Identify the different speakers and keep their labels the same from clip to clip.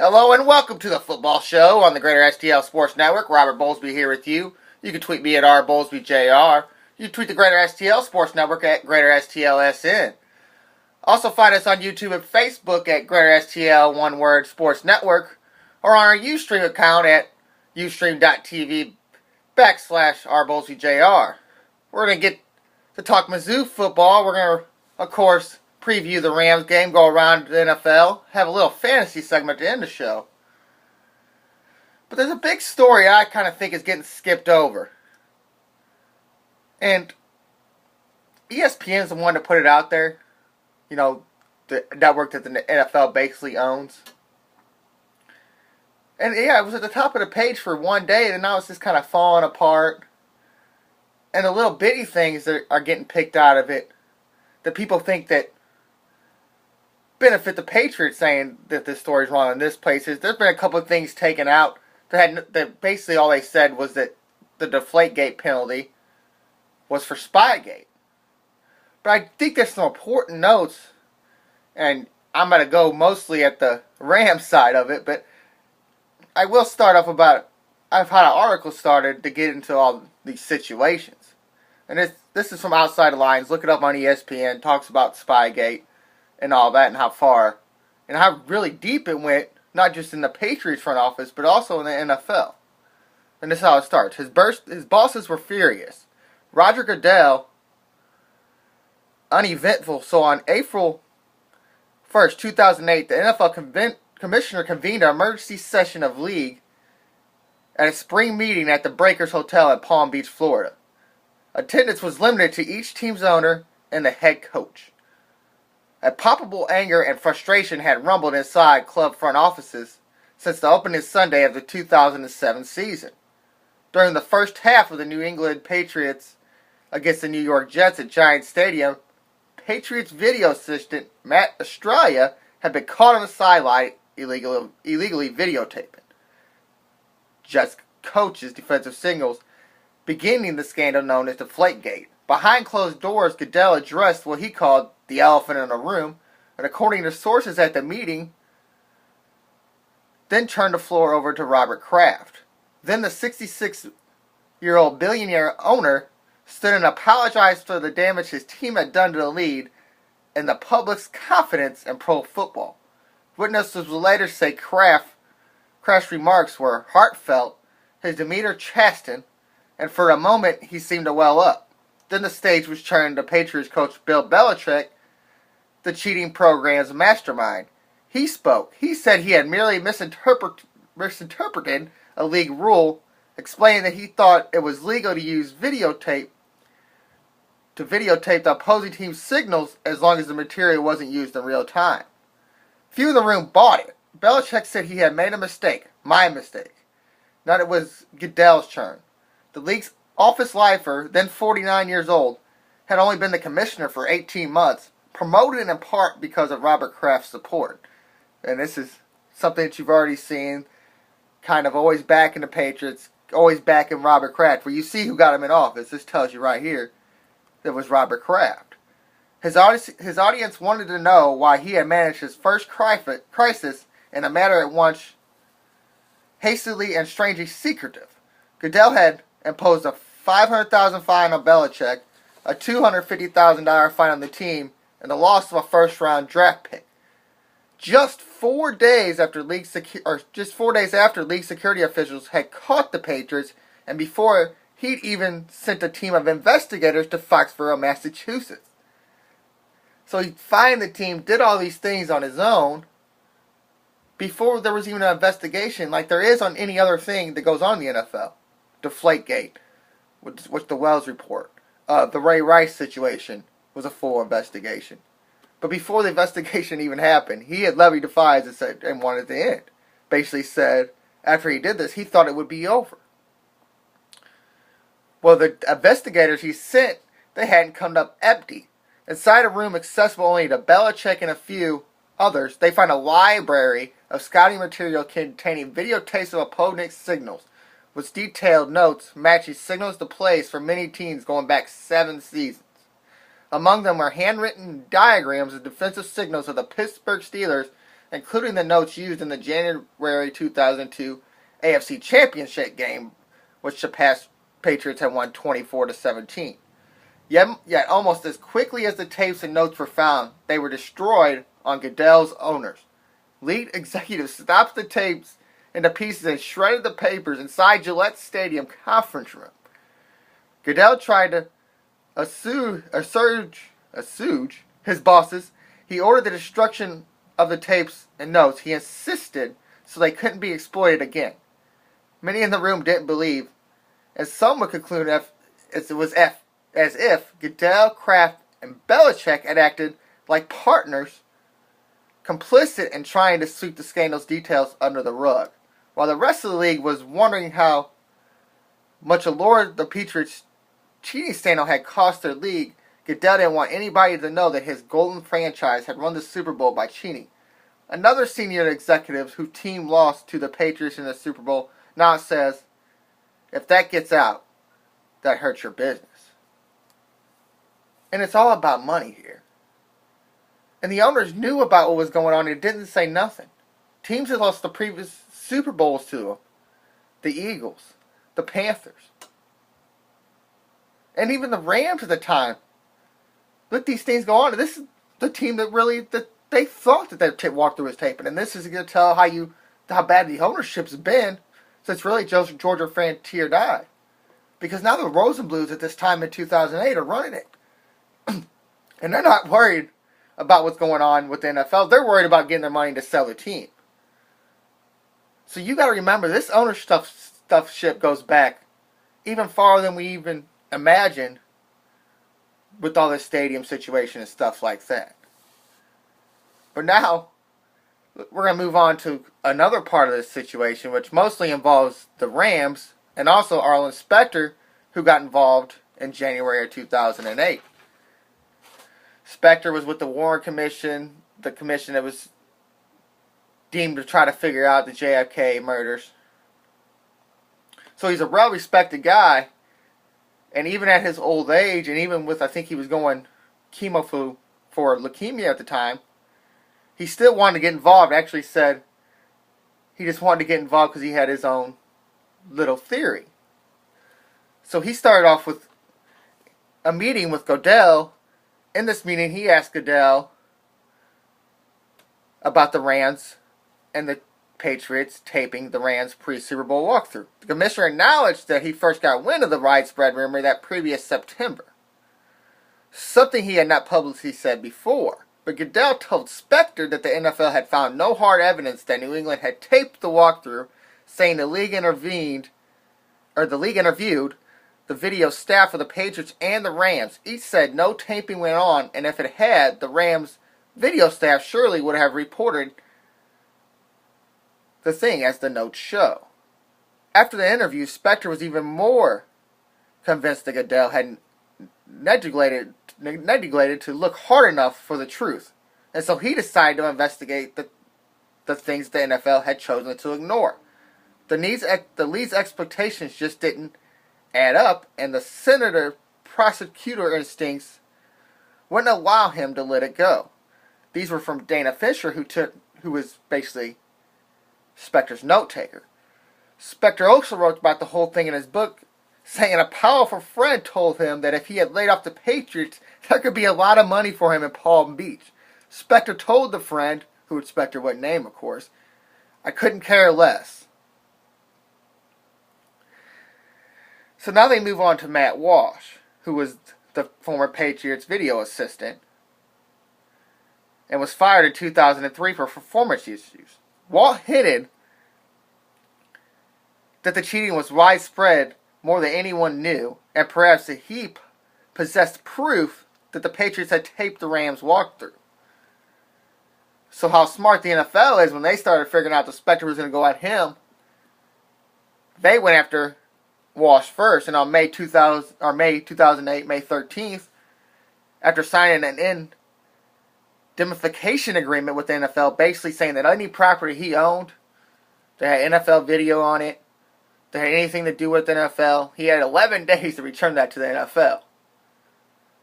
Speaker 1: Hello and welcome to the football show on the Greater STL Sports Network. Robert Bowlesby here with you. You can tweet me at rbowlesbyjr. You can tweet the Greater STL Sports Network at Greater STLSN. Also find us on YouTube and Facebook at Greater STL One Word Sports Network or on our Ustream account at ustream.tv/rbowlesbyjr. We're going to get to talk Mizzou football. We're going to, of course, preview the Rams game, go around the NFL, have a little fantasy segment to end the show. But there's a big story I kind of think is getting skipped over. And ESPN's the one to put it out there. You know, the network that the NFL basically owns. And yeah, it was at the top of the page for one day, and now it's just kind of falling apart. And the little bitty things that are getting picked out of it, that people think that benefit the Patriots, saying that this story's wrong in this place, is there's been a couple of things taken out that basically all they said was that the Deflategate penalty was for Spygate. But I think there's some important notes, and I'm going to go mostly at the Rams side of it, but I will start off about, I've had an article started to get into all these situations. And this is from Outside the Lines. Look it up on ESPN. Talks about Spygate and all that, and how far and how really deep it went, not just in the Patriots front office, but also in the NFL. And this is how it starts. His bosses were furious. Roger Goodell, uneventful. So on April 1st, 2008, the NFL commissioner convened an emergency session of league at a spring meeting at the Breakers Hotel in Palm Beach, Florida. Attendance was limited to each team's owner and the head coach. A palpable anger and frustration had rumbled inside club front offices since the opening Sunday of the 2007 season. During the first half of the New England Patriots against the New York Jets at Giants Stadium, Patriots video assistant Matt Estrella had been caught on the sideline illegally videotaping Jets coach's defensive signals, beginning the scandal known as Deflategate. Behind closed doors, Goodell addressed what he called the elephant in the room, and according to sources at the meeting, then turned the floor over to Robert Kraft. Then the 66-year-old billionaire owner stood and apologized for the damage his team had done to the lead and the public's confidence in pro football. Witnesses will later say Kraft's remarks were heartfelt, his demeanor chastened, and for a moment he seemed to well up. Then the stage was turned to Patriots coach Bill Belichick, the cheating program's mastermind. He spoke. He said he had merely misinterpreted a league rule, explaining that he thought it was legal to use videotape the opposing team's signals as long as the material wasn't used in real time. Few in the room bought it. Belichick said he had made a mistake, my mistake. Not it was Goodell's turn. The league's office lifer, then 49 years old, had only been the commissioner for 18 months, promoted in part because of Robert Kraft's support. And this is something that you've already seen, kind of always backing the Patriots, always backing Robert Kraft. Where you see who got him in office, this tells you right here, it was Robert Kraft. His audience wanted to know why he had managed his first crisis in a matter at once hastily and strangely secretive. Goodell had imposed a $500,000 fine on Belichick, a $250,000 fine on the team, and the loss of a first-round draft pick. Just 4 days after league security officials had caught the Patriots, and before he'd even sent a team of investigators to Foxborough, Massachusetts. So he fined the team, did all these things on his own, before there was even an investigation like there is on any other thing that goes on in the NFL. Deflategate, which the Wells report. The Ray Rice situation was a full investigation. But before the investigation even happened, he had levied the fines and wanted it to end. Basically said, after he did this, he thought it would be over. Well, the investigators he sent, they hadn't come up empty. Inside a room accessible only to Belichick and a few others, they find a library of scouting material containing videotapes of opponent signals, with detailed notes matching signals to plays for many teams going back 7 seasons. Among them were handwritten diagrams of defensive signals of the Pittsburgh Steelers including the notes used in the January 2002 AFC Championship game, which the past Patriots had won 24-17. Yet almost as quickly as the tapes and notes were found, they were destroyed on Goodell's owners. Lead executives stopped the tapes into pieces and shredded the papers inside Gillette Stadium conference room. Goodell tried to assuage his bosses. He ordered the destruction of the tapes and notes. He insisted so they couldn't be exploited again. Many in the room didn't believe, and some would conclude as if Goodell, Kraft, and Belichick had acted like partners, complicit in trying to sweep the scandal's details under the rug. While the rest of the league was wondering how much allure the Patriots' cheating scandal had cost their league, Goodell didn't want anybody to know that his golden franchise had won the Super Bowl by cheating. Another senior executive whose team lost to the Patriots in the Super Bowl now says, if that gets out, that hurts your business. And it's all about money here. And the owners knew about what was going on and didn't say nothing. Teams had lost the previous Super Bowls to them. The Eagles, the Panthers, and even the Rams at the time. Let these things go on. And this is the team that they thought that their walkthrough was taping. And this is going to tell how bad the ownership's been since really Georgia Frontier died. Because now the Rosenblues at this time in 2008 are running it. And they're not worried about what's going on with the NFL. They're worried about getting their money to sell the team. So you got to remember, this ownership stuff goes back even farther than we even imagined with all this stadium situation and stuff like that. But now, we're going to move on to another part of this situation, which mostly involves the Rams and also Arlen Specter, who got involved in January of 2008. Specter was with the Warren Commission, the commission that was deemed to try to figure out the JFK murders. So he's a well-respected guy, and even at his old age, and even with, I think he was going chemo for leukemia at the time, he still wanted to get involved. Actually said he just wanted to get involved because he had his own little theory. So he started off with a meeting with Goodell. In this meeting, he asked Goodell about the Rams and the Patriots taping the Rams pre-Super Bowl walkthrough. The commissioner acknowledged that he first got wind of the widespread rumor that previous September, something he had not publicly said before. But Goodell told Specter that the NFL had found no hard evidence that New England had taped the walkthrough, saying the league interviewed the video staff of the Patriots and the Rams. Each said no taping went on, and if it had, the Rams video staff surely would have reported the thing, as the notes show. After the interview, Specter was even more convinced that Goodell had neglected to look hard enough for the truth. And so he decided to investigate the things the NFL had chosen to ignore. The league's expectations just didn't add up, and the senator prosecutor instincts wouldn't allow him to let it go. These were from Dana Fisher, who was basically Specter's note taker. Specter also wrote about the whole thing in his book, saying a powerful friend told him that if he had laid off the Patriots, there could be a lot of money for him in Palm Beach. Specter told the friend, who Specter wouldn't name, of course, I couldn't care less. So now they move on to Matt Walsh, who was the former Patriots video assistant and was fired in 2003 for performance issues. Walt hinted that the cheating was widespread more than anyone knew, and perhaps that he possessed proof that the Patriots had taped the Rams walkthrough. So how smart the NFL is, when they started figuring out the Specter was going to go at him, they went after Walsh first, and on May 2008, May 13th, after signing an indemnification agreement with the NFL, basically saying that any property he owned that had NFL video on it, that had anything to do with the NFL, he had 11 days to return that to the NFL.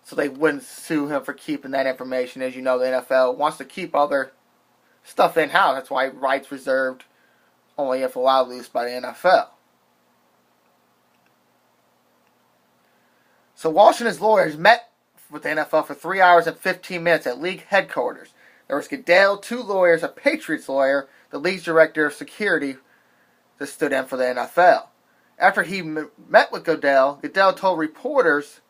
Speaker 1: So they wouldn't sue him for keeping that information. As you know, the NFL wants to keep all their stuff in-house. That's why rights reserved only if allowed loose by the NFL. So Walsh and his lawyers met with the NFL for 3 hours and 15 minutes at league headquarters. There was Goodell, 2 lawyers, a Patriots lawyer, the league's director of security that stood in for the NFL. After he met with Goodell told reporters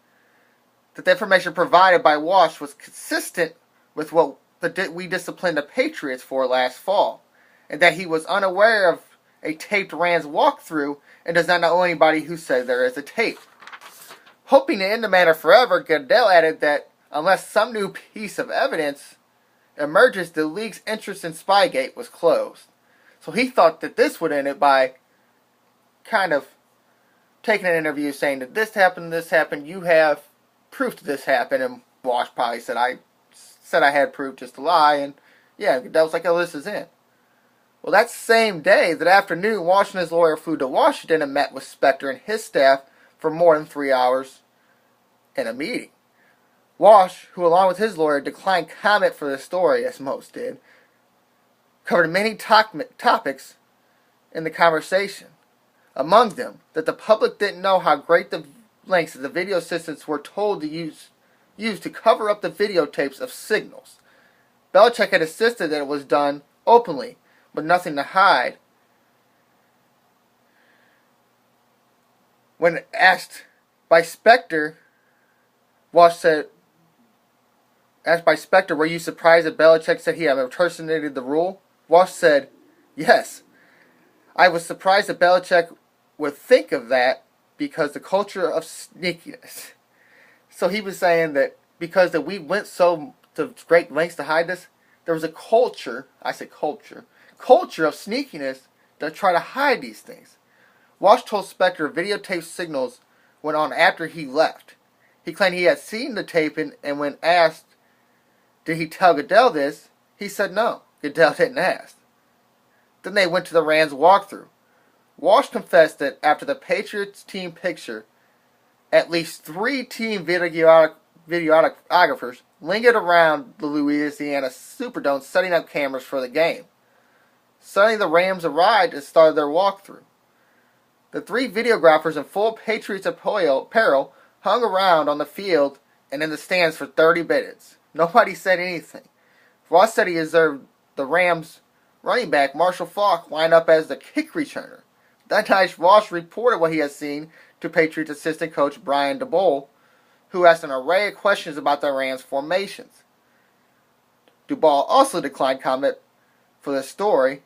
Speaker 1: that the information provided by Walsh was consistent with what we disciplined the Patriots for last fall, and that he was unaware of a taped Rams walkthrough and does not know anybody who said there is a tape. Hoping to end the matter forever, Goodell added that unless some new piece of evidence emerges, the league's interest in Spygate was closed. So he thought that this would end it by kind of taking an interview saying that this happened, you have proof that this happened, and Walsh probably said I had proof just to lie, and yeah, Goodell's like, oh, this is it. Well, that same day, that afternoon, Walsh and his lawyer flew to Washington and met with Spector and his staff for more than 3 hours in a meeting. Walsh, who along with his lawyer declined comment for the story, as most did, covered many topics in the conversation. Among them, that the public didn't know how great the lengths of the video assistants were told to use to cover up the videotapes of signals. Belichick had insisted that it was done openly, with nothing to hide. When asked by Spector, Walsh said, asked by Spector, were you surprised that Belichick said he had impersonated the rule? Walsh said, yes. I was surprised that Belichick would think of that because the culture of sneakiness. So he was saying that because that we went so to great lengths to hide this, there was a culture, I say culture of sneakiness to try to hide these things. Walsh told Spector videotape signals went on after he left. He claimed he had seen the tape and when asked, did he tell Goodell this? He said no. Goodell didn't ask. Then they went to the Rams walkthrough. Walsh confessed that after the Patriots team picture, at least 3 team videographers lingered around the Louisiana Superdome setting up cameras for the game. Suddenly the Rams arrived and started their walkthrough. The 3 videographers in full Patriots apparel hung around on the field and in the stands for 30 minutes. Nobody said anything. Ross said he observed the Rams running back Marshall Faulk line up as the kick returner. That night, Walsh reported what he had seen to Patriots assistant coach Brian DeBole, who asked an array of questions about the Rams' formations. DeBole also declined comment for the story.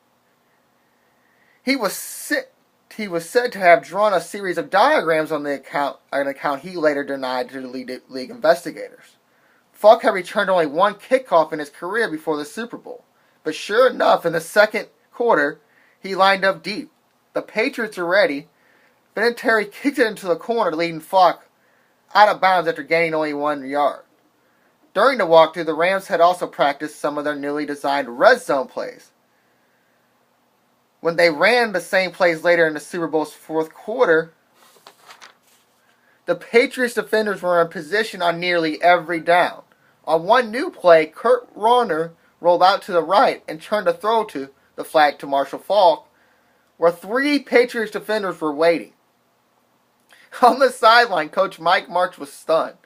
Speaker 1: He was said to have drawn a series of diagrams on an account he later denied to the league investigators. Faulk had returned only 1 kickoff in his career before the Super Bowl. But sure enough, in the second quarter, he lined up deep. The Patriots are ready. Vinatieri kicked it into the corner, leading Faulk out of bounds after gaining only 1 yard. During the walkthrough, the Rams had also practiced some of their newly designed red zone plays. When they ran the same plays later in the Super Bowl's 4th quarter, the Patriots defenders were in position on nearly every down. On one new play, Kurt Warner rolled out to the right and turned a throw to the flag to Marshall Faulk, where 3 Patriots defenders were waiting. On the sideline, Coach Mike Marks was stunned.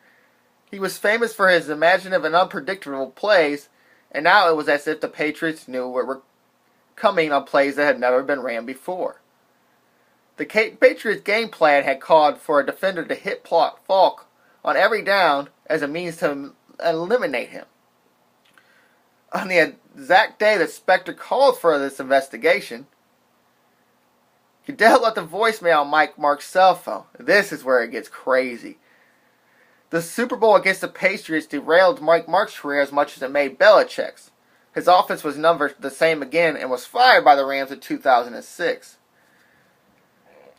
Speaker 1: He was famous for his imaginative and unpredictable plays, and now it was as if the Patriots knew what were coming on plays that had never been ran before. The Patriots' game plan had called for a defender to hit Faulk on every down as a means to eliminate him. On the exact day that Spector called for this investigation, Goodell left a voicemail on Mike Marks' cell phone. This is where it gets crazy. The Super Bowl against the Patriots derailed Mike Marks' career as much as it made Belichick's. His offense was never the same again and was fired by the Rams in 2006.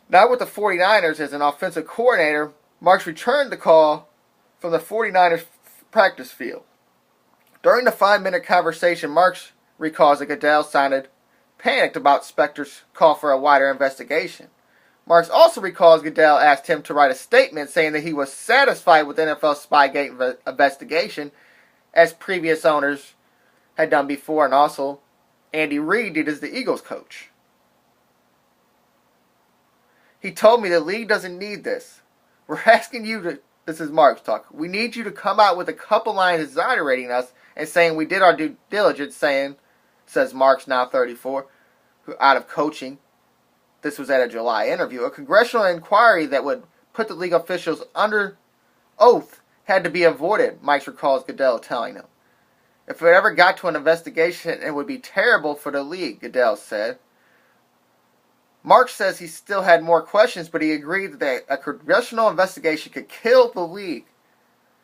Speaker 1: Now with the 49ers as an offensive coordinator, Marks returned the call from the 49ers practice field. During the 5-minute conversation, Marks recalls that Goodell sounded panicked about Spector's call for a wider investigation. Marks also recalls Goodell asked him to write a statement saying that he was satisfied with NFL Spygate investigation as previous owners had done before, and also Andy Reid is the Eagles coach. He told me the league doesn't need this. We're asking you to, this is Mark's talk, we need you to come out with a couple lines exonerating us and saying we did our due diligence, says Marks, now 34, out of coaching. This was at a July interview. A congressional inquiry that would put the league officials under oath had to be avoided, Mike recalls Goodell telling him. If it ever got to an investigation, it would be terrible for the league, Goodell said. Marks says he still had more questions, but he agreed that a congressional investigation could kill the league.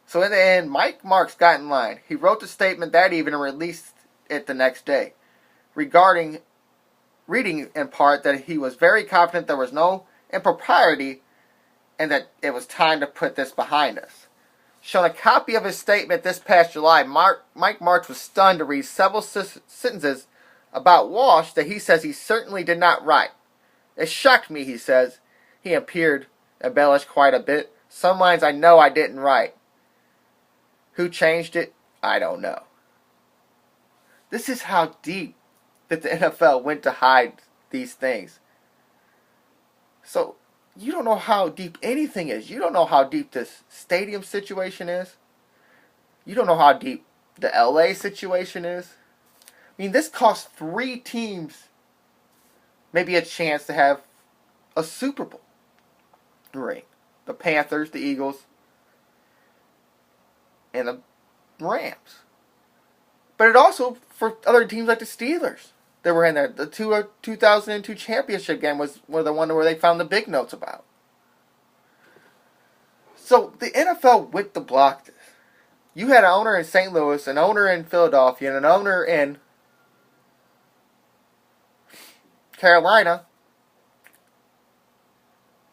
Speaker 1: So in the end, Mike Marks got in line. He wrote the statement that evening and released it the next day, reading in part that he was very confident there was no impropriety and that it was time to put this behind us. Shown a copy of his statement this past July, Mike Marks was stunned to read several sentences about Walsh that he says he certainly did not write. It shocked me, he says. He appeared embellished quite a bit. Some lines I know I didn't write. Who changed it? I don't know. This is how deep that the NFL went to hide these things. So, you don't know how deep anything is. You don't know how deep this stadium situation is. You don't know how deep the LA situation is. I mean, this cost 3 teams maybe a chance to have a Super Bowl ring. The Panthers, the Eagles, and the Rams. But it also, for other teams like the Steelers that were in there, the 2002 championship game was the one where they found the big notes about. So the NFL went to block this. You had an owner in St. Louis, an owner in Philadelphia, and an owner in Carolina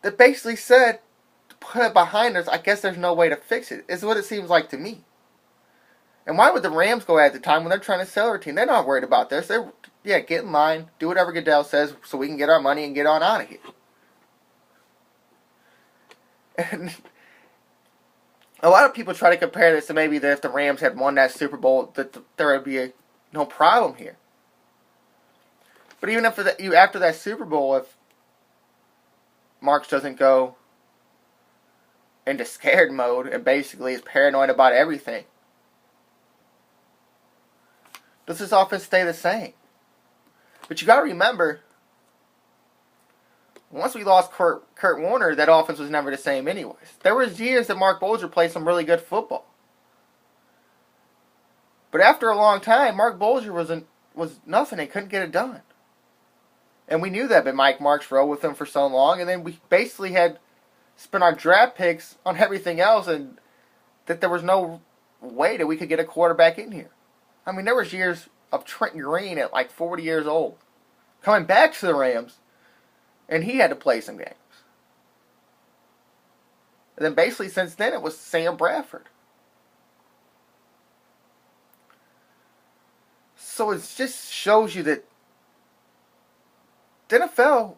Speaker 1: that basically said, to put it behind us, I guess there's no way to fix it. Is what it seems like to me. And why would the Rams go at the time when they're trying to sell their team? They're not worried about this. They're, get in line, do whatever Goodell says so we can get our money and get on out of here. And a lot of people try to compare this to maybe that if the Rams had won that Super Bowl, that there would be no problem here. But even after that Super Bowl, if Marks doesn't go into scared mode and basically is paranoid about everything, does this offense stay the same? But you got to remember, once we lost Kurt Warner, that offense was never the same anyways. There was years that Mark Bolger played some really good football. But after a long time, Mark Bolger was nothing. He couldn't get it done. And we knew that, but Mike Marks rode with him for so long, and then we basically had spent our draft picks on everything else, and that there was no way that we could get a quarterback in here. I mean, there was years of Trent Green at like 40 years old coming back to the Rams, and he had to play some games. And then basically since then it was Sam Bradford. So it just shows you that the NFL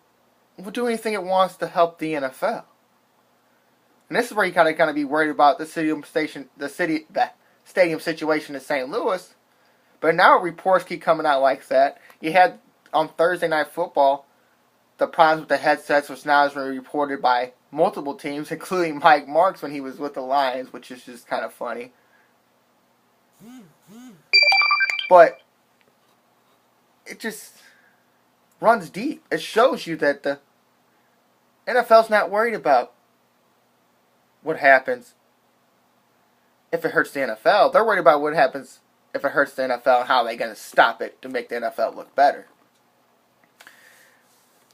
Speaker 1: will do anything it wants to help the NFL. And this is where you kind of be worried about the stadium situation in St. Louis. But now reports keep coming out like that. You had on Thursday Night Football the problems with the headsets, which now has been reported by multiple teams, including Mike Marks when he was with the Lions, which is just kind of funny. But it just runs deep. It shows you that the NFL's not worried about what happens if it hurts the NFL. They're worried about what happens if it hurts the NFL and how they're going to stop it to make the NFL look better.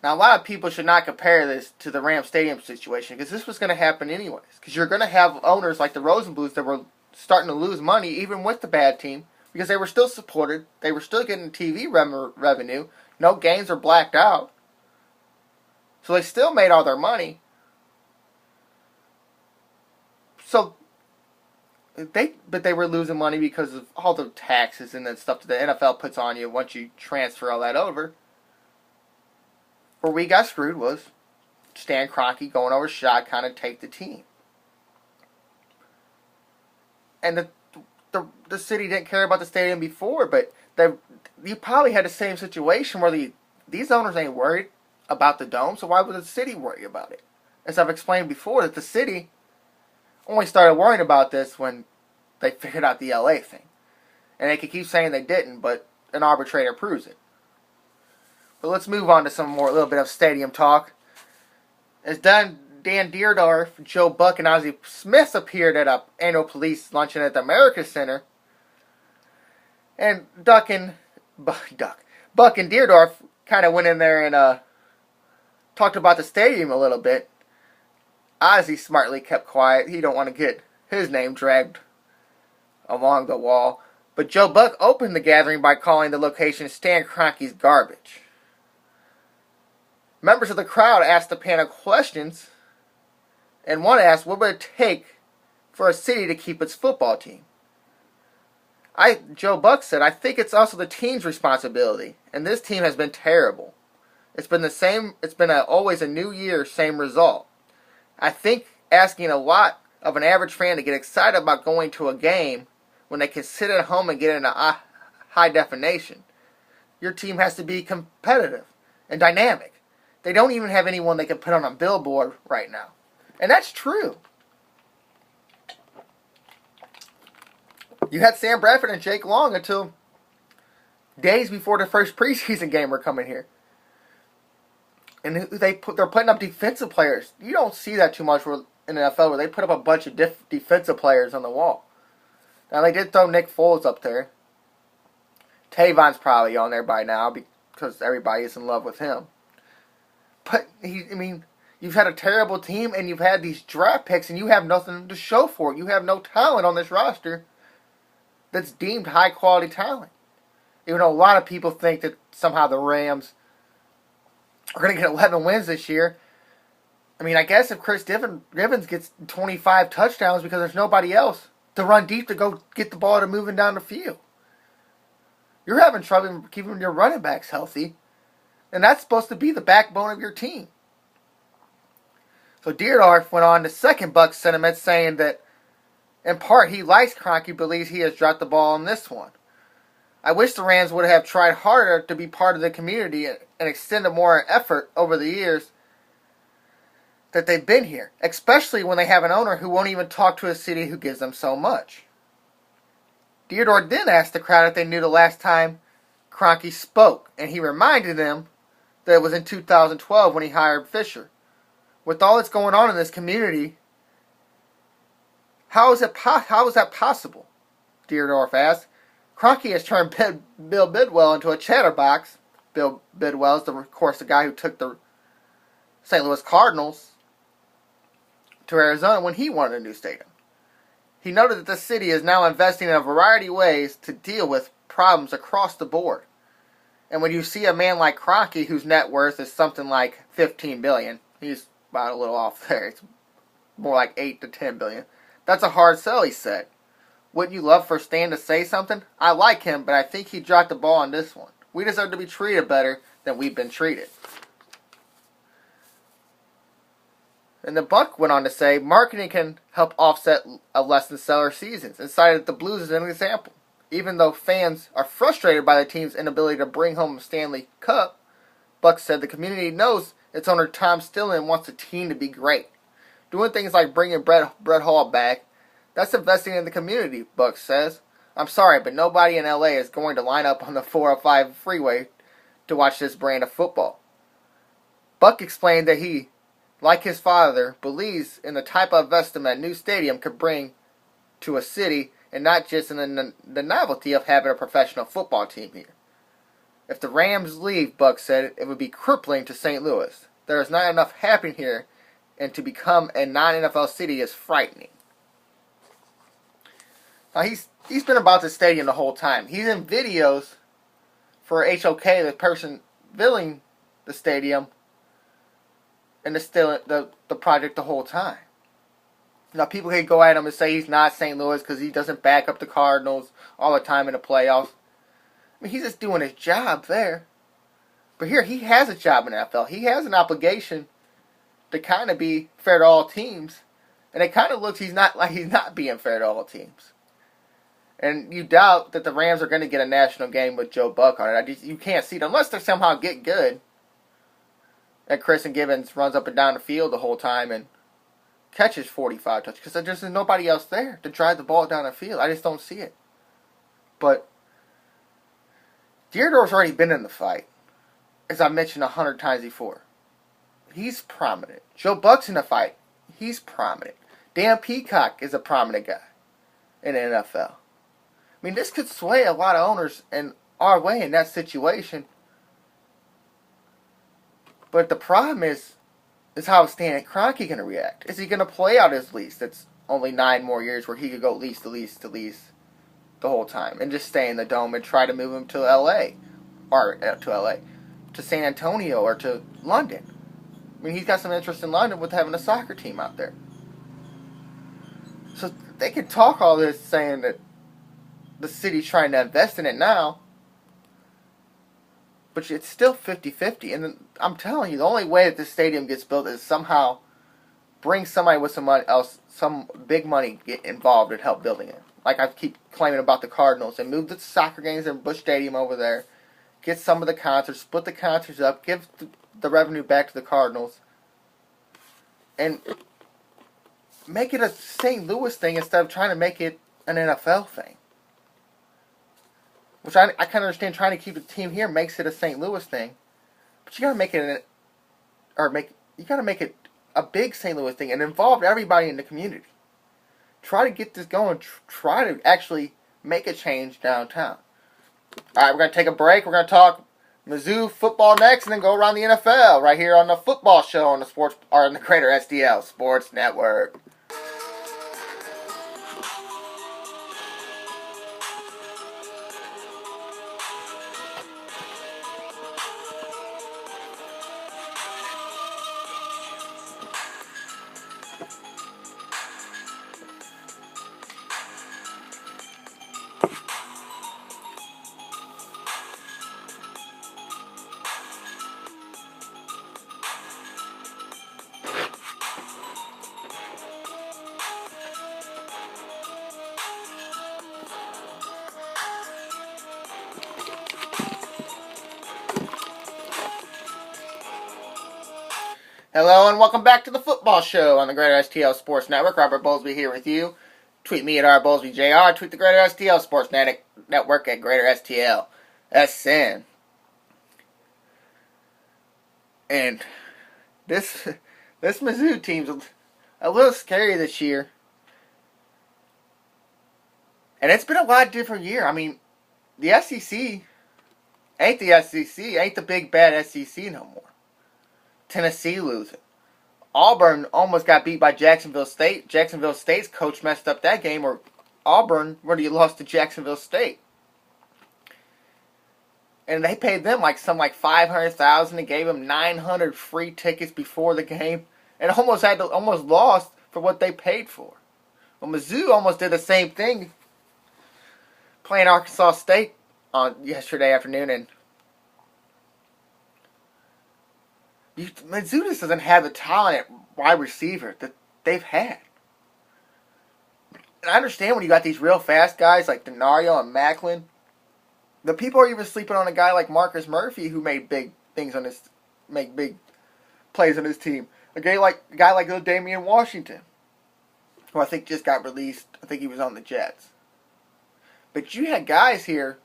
Speaker 1: Now, a lot of people should not compare this to the Rams Stadium situation because this was going to happen anyways. Because you're going to have owners like the Rosenbluths that were starting to lose money even with the bad team because they were still supported. They were still getting TV revenue. No games were blacked out. So they still made all their money. But they were losing money because of all the taxes and the stuff that the NFL puts on you once you transfer all that over. Where we got screwed was Stan Kroenke going over shotgun and take the team. And the city didn't care about the stadium before, but you probably had the same situation where these owners ain't worried about the dome, so why would the city worry about it? As I've explained before, that the city only started worrying about this when they figured out the LA thing. And they could keep saying they didn't, but an arbitrator proves it. But let's move on to some more, a little bit of stadium talk. As Dan Deerdorf, Joe Buck, and Ozzie Smith appeared at an annual police luncheon at the America Center, and Buck and Deerdorf kind of went in there and talked about the stadium a little bit. Ozzie smartly kept quiet. He don't want to get his name dragged along the wall. But Joe Buck opened the gathering by calling the location Stan Kroenke's garbage. Members of the crowd asked the panel questions, and one asked, what would it take for a city to keep its football team? Joe Buck said, I think it's also the team's responsibility, and this team has been terrible. It's been the same. It's been always a new year, same result. I think asking a lot of an average fan to get excited about going to a game when they can sit at home and get in a high definition. Your team has to be competitive and dynamic. They don't even have anyone they can put on a billboard right now. And that's true. You had Sam Bradford and Jake Long until days before the first preseason game were coming here. And they're putting up defensive players. You don't see that too much in the NFL where they put up a bunch of defensive players on the wall. Now, they did throw Nick Foles up there. Tavon's probably on there by now because everybody is in love with him. But, you've had a terrible team and you've had these draft picks and you have nothing to show for it. You have no talent on this roster that's deemed high-quality talent. Even though a lot of people think that somehow the Rams are going to get 11 wins this year. I guess if Chris Givens gets 25 touchdowns because there's nobody else to run deep to go get the ball to moving down the field. You're having trouble keeping your running backs healthy. And that's supposed to be the backbone of your team. So Deerdorf went on to second Buck's sentiment, saying that in part he likes Kroenke, believes he has dropped the ball on this one. I wish the Rams would have tried harder to be part of the community and extended more effort over the years that they've been here, especially when they have an owner who won't even talk to a city who gives them so much. Deerdorf then asked the crowd if they knew the last time Kroenke spoke, and he reminded them that it was in 2012 when he hired Fisher. With all that's going on in this community, how is that possible? Deerdorf asked. Kroenke has turned Bill Bidwell into a chatterbox. Bill Bidwell is, of course, the guy who took the St. Louis Cardinals to Arizona when he wanted a new stadium. He noted that the city is now investing in a variety of ways to deal with problems across the board. And when you see a man like Kroenke, whose net worth is something like $15 billion, he's about a little off there. It's more like $8 to $10 billion. That's a hard sell, he said. Wouldn't you love for Stan to say something? I like him, but I think he dropped the ball on this one. We deserve to be treated better than we've been treated. And the Buck went on to say, marketing can help offset a less-than-stellar seasons, and cited the Blues as an example. Even though fans are frustrated by the team's inability to bring home a Stanley Cup, Buck said the community knows its owner Tom Stillen wants the team to be great. Doing things like bringing Brett Hall back, that's investing in the community, Buck says. I'm sorry, but nobody in LA is going to line up on the 405 freeway to watch this brand of football. Buck explained that he, like his father, believes in the type of investment a new stadium could bring to a city and not just in the novelty of having a professional football team here. If the Rams leave, Buck said, it would be crippling to St. Louis. There is not enough happening here, and to become a non-NFL city is frightening. Now, he's been about the stadium the whole time. He's in videos for HOK, the person building the stadium, and the project the whole time. Now, people can go at him and say he's not St. Louis because he doesn't back up the Cardinals all the time in the playoffs. He's just doing his job there. But here, he has a job in the NFL. He has an obligation to kind of be fair to all teams. And it kind of looks he's not being fair to all teams. And you doubt that the Rams are going to get a national game with Joe Buck on it. You can't see it unless they somehow get good. And Kristen Gibbons runs up and down the field the whole time and catches 45 touches. Because there's nobody else there to drive the ball down the field. I just don't see it. But Theodore's already been in the fight, as I mentioned 100 times before. He's prominent. Joe Buck's in the fight. He's prominent. Dan Peacock is a prominent guy in the NFL. I mean, this could sway a lot of owners in our way in that situation. But the problem is how Stan Kroenke going to react. Is he going to play out his lease? That's only 9 more years where he could go lease to lease to lease the whole time and just stay in the dome and try to move him to L.A. or to L.A. to San Antonio or to London. I mean, he's got some interest in London with having a soccer team out there. So they can talk all this saying that the city's trying to invest in it now, but it's still 50-50. And I'm telling you, the only way that this stadium gets built is somehow bring somebody with some money else, some big money get involved and help building it. Like I keep claiming about the Cardinals, and move the soccer games in Busch Stadium over there, get some of the concerts, split the concerts up, give the revenue back to the Cardinals, and make it a St. Louis thing instead of trying to make it an NFL thing. Which I kind of understand trying to keep the team here makes it a St. Louis thing, but you gotta make it a big St. Louis thing and involve everybody in the community. Try to get this going. Try to actually make a change downtown. All right, we're gonna take a break. We're gonna talk Mizzou football next, and then go around the NFL right here on the football show on the Greater STL Sports Network. Hello and welcome back to the football show on the Greater STL Sports Network. Robert Bowlesby here with you. Tweet me at rbowlesbyjr. Tweet the Greater STL Sports Network at Greater STL SN. And this Mizzou team's a little scary this year. And it's been a lot different year. I mean, the SEC ain't the SEC, ain't the big bad SEC no more. Tennessee losing. Auburn almost got beat by Jacksonville State. Jacksonville State's coach messed up that game, or Auburn really lost to Jacksonville State. And they paid them like $500,000 and gave them 900 free tickets before the game, and almost lost for what they paid for. Well, Mizzou almost did the same thing, playing Arkansas State on yesterday afternoon, and Mizzou just doesn't have the talent at wide receiver that they've had. And I understand when you got these real fast guys like Denario and Macklin, the people are even sleeping on a guy like Marcus Murphy who made big plays on his team. A guy like Damian Washington, who I think just got released. I think he was on the Jets. But you had guys here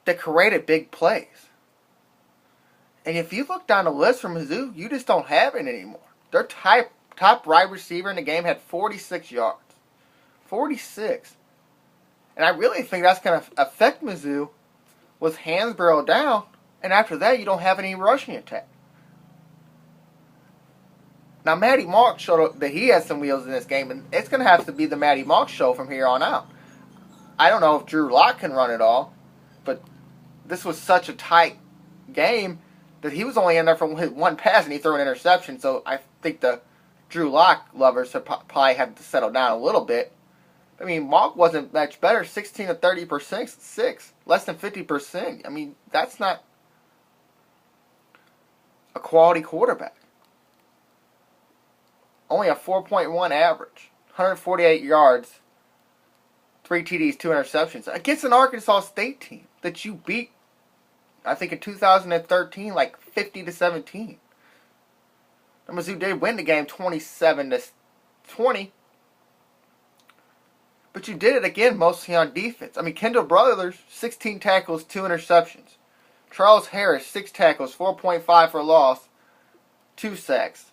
Speaker 1: that created big plays. And if you look down the list from Mizzou, you just don't have it anymore. Their top wide receiver in the game had 46 yards. 46. And I really think that's going to affect Mizzou with Hansborough down. And after that, you don't have any rushing attack. Now, Matty Mark showed that he has some wheels in this game, and it's going to have to be the Matty Mark show from here on out. I don't know if Drew Lock can run it all, but this was such a tight game that he was only in there for one pass and he threw an interception. So I think the Drew Lock lovers probably have to settle down a little bit. I mean, Mark wasn't much better. 16 to 30%, 6, less than 50%. I mean, that's not a quality quarterback. Only a 4.1 average. 148 yards, 3 TDs, 2 interceptions against an Arkansas State team that you beat, I think in 2013, like 50-17. And Mizzou did win the game 27-20. But you did it again mostly on defense. I mean, Kendall Brothers, 16 tackles, 2 interceptions. Charles Harris, 6 tackles, 4.5 for loss, 2 sacks.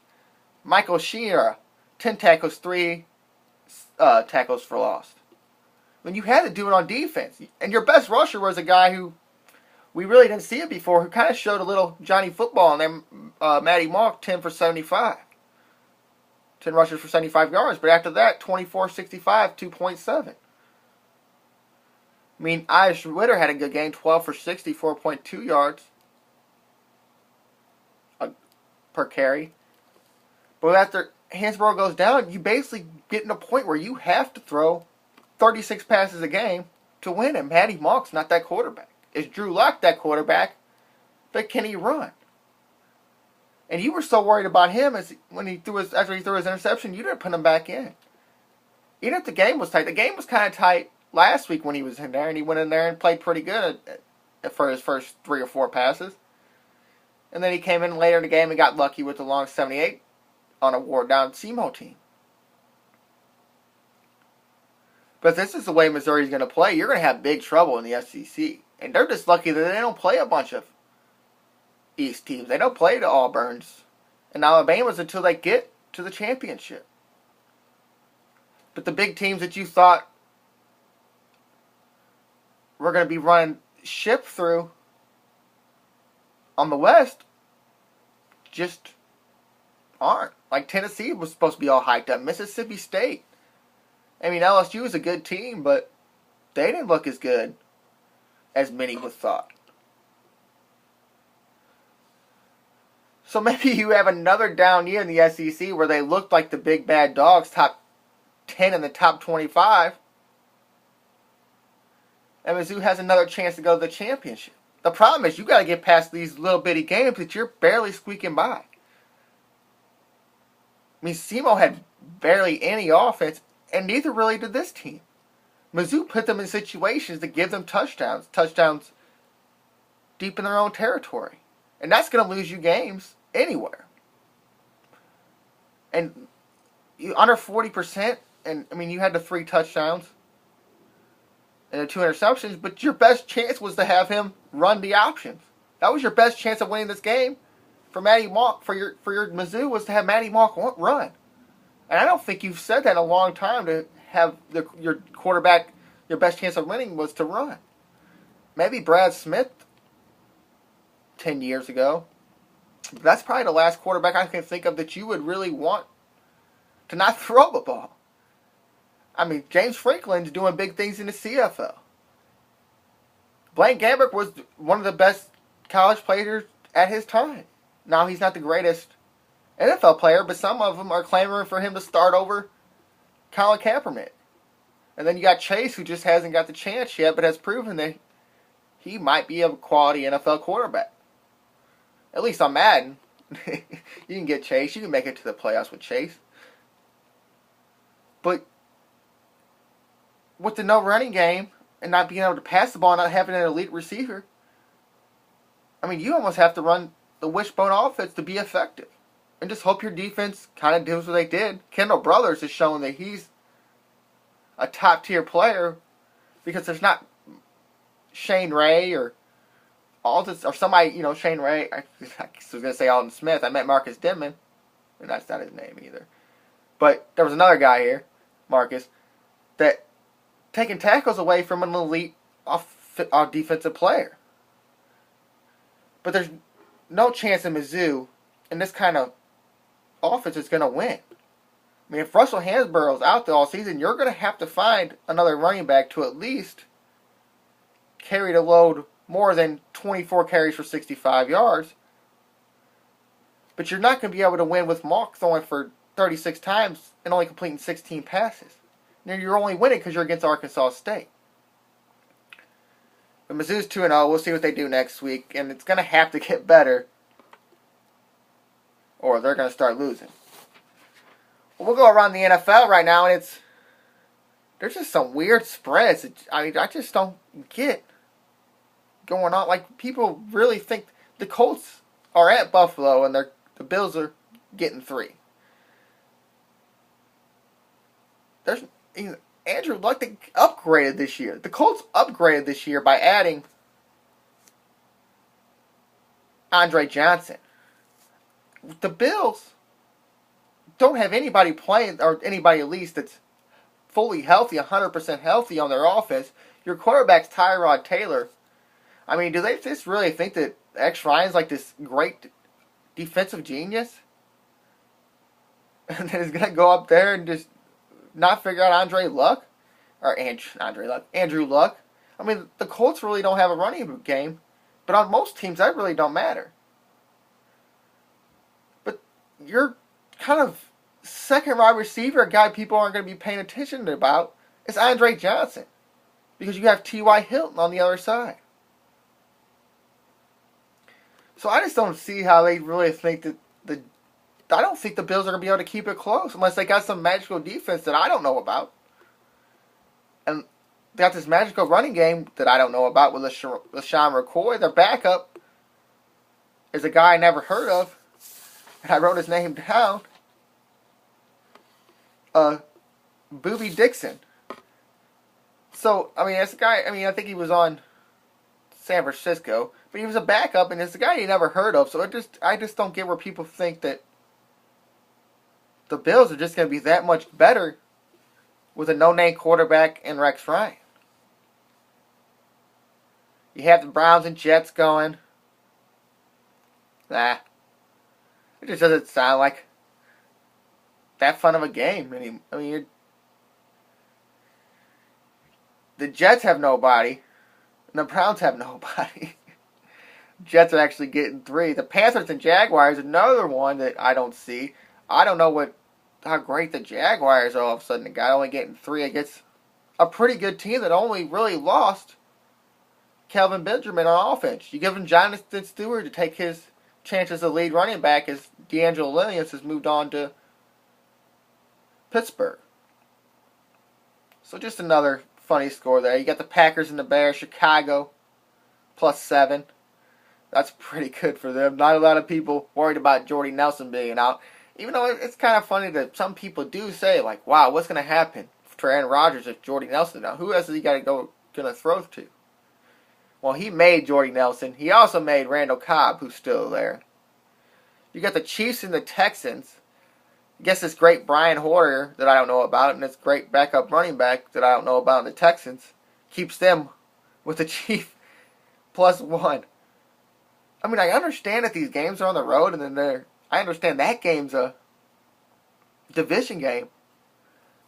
Speaker 1: Michael Shearer, 10 tackles, 3 tackles for loss. I mean, you had to do it on defense. And your best rusher was a guy who we really didn't see it before, who kind of showed a little Johnny football, and then Matty Mock, 10 for 75. 10 rushes for 75 yards, but after that, 24-65, 2.7. I mean, Irish Witter had a good game, 12 for 60, 4.2 yards per carry. But after Hansborough goes down, you basically get in a point where you have to throw 36 passes a game to win, and Matty Mock's not that quarterback. Is Drew Lock that quarterback? But can he run? And you were so worried about him after he threw his interception, you didn't put him back in. Even if the game was tight, the game was kind of tight last week when he was in there, and he went in there and played pretty good for his first 3 or 4 passes. And then he came in later in the game and got lucky with the long 78 on a wore down SEMO team. But if this is the way Missouri's going to play, you're going to have big trouble in the SEC. And they're just lucky that they don't play a bunch of East teams. They don't play the Auburns and Alabamas until they get to the championship. But the big teams that you thought were going to be running ship through on the West just aren't. Like Tennessee was supposed to be all hyped up. Mississippi State. I mean, LSU is a good team, but they didn't look as good as many would thought. So maybe you have another down year in the SEC where they looked like the big bad dogs, top 10 in the top 25. And Mizzou has another chance to go to the championship. The problem is you got to get past these little bitty games that you're barely squeaking by. I mean, SEMO had barely any offense, and neither really did this team. Mizzou put them in situations to give them touchdowns deep in their own territory. And that's going to lose you games anywhere. And you under 40%, and I mean, you had the 3 touchdowns and the 2 interceptions, but your best chance was to have him run the options. That was your best chance of winning this game for Matty Mock, for your Mizzou, was to have Matty Mock run. And I don't think you've said that in a long time, to have your quarterback, your best chance of winning was to run. Maybe Brad Smith 10 years ago. That's probably the last quarterback I can think of that you would really want to not throw the ball. I mean, James Franklin's doing big things in the CFL. Blaine Gabbert was one of the best college players at his time. Now, he's not the greatest NFL player, but some of them are clamoring for him to start over Colin Kaepernick. And then you got Chase, who just hasn't got the chance yet, but has proven that he might be a quality NFL quarterback. At least on Madden. You can get Chase. You can make it to the playoffs with Chase. But with the no running game and not being able to pass the ball, not having an elite receiver, I mean, you almost have to run the wishbone offense to be effective. And just hope your defense kind of does what they did. Kendall Brothers has shown that he's a top-tier player, because there's not Shane Ray or Alden, or somebody, Shane Ray. I was going to say Alden Smith. I meant Marcus Denman, and that's not his name either. But there was another guy here, Marcus, that taking tackles away from an elite defensive player. But there's no chance in Mizzou in this kind of offense is going to win. I mean, if Russell Hansborough's out there all season, you're going to have to find another running back to at least carry the load more than 24 carries for 65 yards. But you're not going to be able to win with Mock throwing for 36 times and only completing 16 passes. Now, you're only winning because you're against Arkansas State. But Mizzou's 2-0. We'll see what they do next week. And it's going to have to get better, or they're going to start losing. we'll go around the NFL right now, and there's just some weird spreads. I just don't get going on. Like, people really think the Colts are at Buffalo, and the Bills are getting 3. There's Andrew Luck, they upgraded this year. The Colts upgraded this year by adding Andre Johnson. The Bills don't have anybody playing, or anybody at least that's fully healthy, 100% healthy on their offense. Your quarterback's Tyrod Taylor. I mean, do they just really think that X Ryan's like this great defensive genius? And then he's going to go up there and just not figure out Andrew Luck? I mean, the Colts really don't have a running game, but on most teams that really don't matter. But your kind of second wide receiver, a guy people aren't going to be paying attention about, is Andre Johnson. Because you have T.Y. Hilton on the other side. So I just don't see how they really think that I don't think the Bills are going to be able to keep it close unless they got some magical defense that I don't know about. And they got this magical running game that I don't know about with LaShawn McCoy. Their backup is a guy I never heard of. And I wrote his name down. Booby Dixon. So, I mean, that's a guy, I think he was on San Francisco, but he was a backup, and it's a guy you never heard of. So I just don't get where people think that the Bills are just going to be that much better with a no-name quarterback and Rex Ryan. You have the Browns and Jets going. Nah. It just doesn't sound like that fun of a game. I mean, the Jets have nobody, and the Browns have nobody. Jets are actually getting 3. The Panthers and Jaguars, another one that I don't see. I don't know how great the Jaguars are all of a sudden. The guy only getting 3 against a pretty good team that only really lost Kelvin Benjamin on offense. You give him Jonathan Stewart to take his chances as lead running back as D'Angelo Williams has moved on to Pittsburgh. So just another funny score there. You got the Packers and the Bears, Chicago, +7. That's pretty good for them. Not a lot of people worried about Jordy Nelson being out. Even though it's kind of funny that some people do say, like, wow, what's going to happen for Aaron Rodgers if Jordy Nelson out? Who else is he going to throw to? Well, he made Jordy Nelson. He also made Randall Cobb, who's still there. You got the Chiefs and the Texans. I guess this great Brian Hoyer that I don't know about, and this great backup running back that I don't know about in the Texans, keeps them with the Chiefs +1. I mean, I understand that these games are on the road, and then I understand that game's a division game.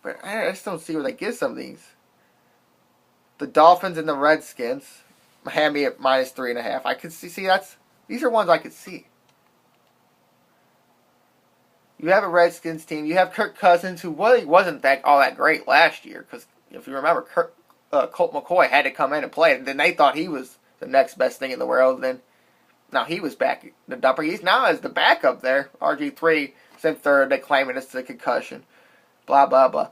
Speaker 1: But I just don't see where they get some of these. The Dolphins and the Redskins. Miami at -3.5. I could see these are ones I could see. You have a Redskins team. You have Kirk Cousins, who really wasn't all that great last year. Because if you remember, Colt McCoy had to come in and play. And then they thought he was the next best thing in the world. And then now he was back in the dumper. He's now as the backup there. RG3 is in third. They claiming it's the concussion. Blah, blah, blah.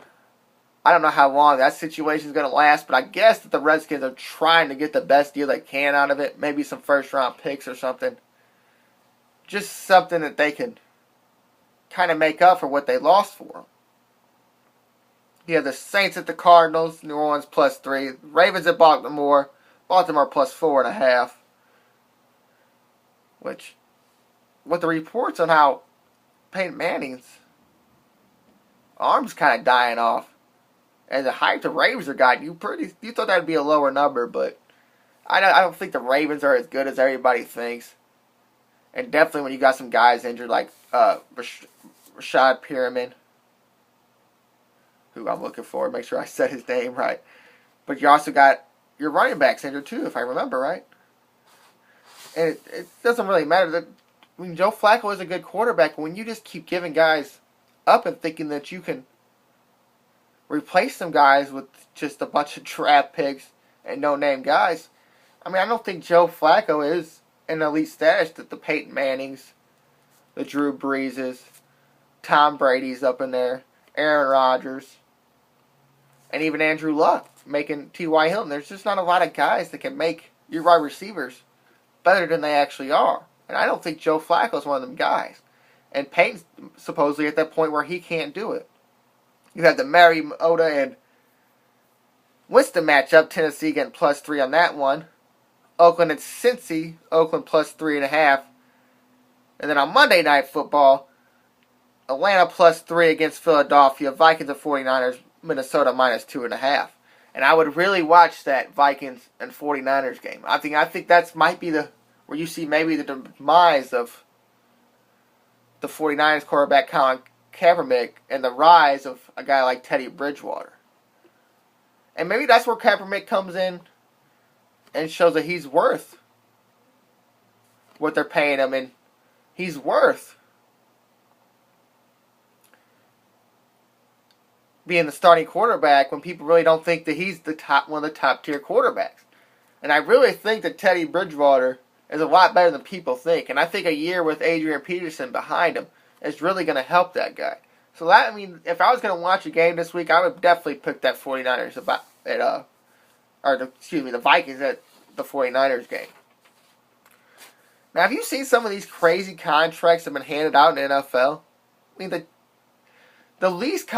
Speaker 1: I don't know how long that situation is going to last, but I guess that the Redskins are trying to get the best deal they can out of it. Maybe some first-round picks or something. Just something that they can kind of make up for what they lost for them. You have the Saints at the Cardinals, New Orleans +3. Ravens at Baltimore +4.5. Which, with the reports on how Peyton Manning's arm's kind of dying off, and the hype the Ravens are got, you thought that'd be a lower number, but I don't think the Ravens are as good as everybody thinks. And definitely when you got some guys injured like Rashad Perriman, who I'm looking for, make sure I said his name right. But you also got your running backs injured too, if I remember right. And it doesn't really matter. Joe Flacco is a good quarterback. When you just keep giving guys up and thinking that you can replace some guys with just a bunch of draft picks and no-name guys, I mean, I don't think Joe Flacco is an elite status that the Peyton Mannings, the Drew Breeses, Tom Brady's up in there. Aaron Rodgers, and even Andrew Luck making T.Y. Hilton. There's just not a lot of guys that can make your wide receivers better than they actually are. And I don't think Joe Flacco's one of them guys. And Peyton's supposedly at that point where he can't do it. You have the Mariota and Winston matchup. Tennessee getting +3 on that one. Oakland and Cincy. Oakland +3.5. And then on Monday Night Football, Atlanta +3 against Philadelphia. Vikings and 49ers. Minnesota -2.5. And I would really watch that Vikings and 49ers game. I think that might be where you see maybe the demise of the 49ers quarterback Colin Kaepernick and the rise of a guy like Teddy Bridgewater. And maybe that's where Kaepernick comes in and shows that he's worth what they're paying him, and he's worth being the starting quarterback when people really don't think that he's one of the top tier quarterbacks. And I really think that Teddy Bridgewater is a lot better than people think. And I think a year with Adrian Peterson behind him is really going to help that guy. So if I was going to watch a game this week, I would definitely pick that 49ers the Vikings at the 49ers game. Now, have you seen some of these crazy contracts that have been handed out in the NFL? I mean, the least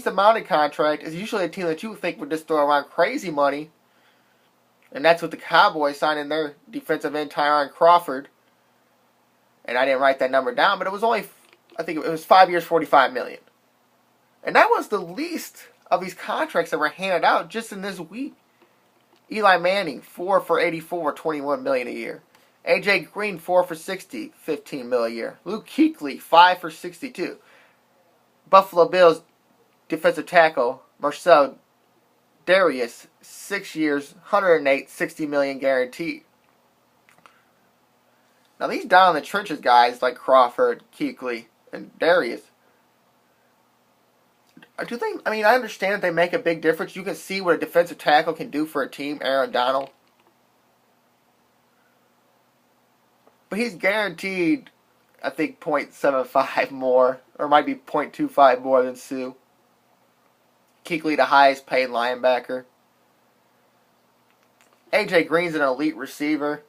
Speaker 1: amount of contract is usually a team that you think would just throw around crazy money. And that's with the Cowboys signing their defensive end Tyron Crawford. And I didn't write that number down, but it was only, I think it was 5 years, $45 million. And that was the least of these contracts that were handed out just in this week. Eli Manning, 4 for 84, $21 million a year. AJ Green, 4 for 60, $15 million a year. Luke Kuechly, 5 for 62. Buffalo Bills defensive tackle Marcel Darius, 6 years, $108, $60 million guaranteed. Now these down in the trenches guys like Crawford, Kuechly, and Darius, I understand that they make a big difference. You can see what a defensive tackle can do for a team, Aaron Donald. But he's guaranteed, I think, 0.75 more, or might be 0.25 more than Sue. Kuechly, the highest paid linebacker. AJ Green's an elite receiver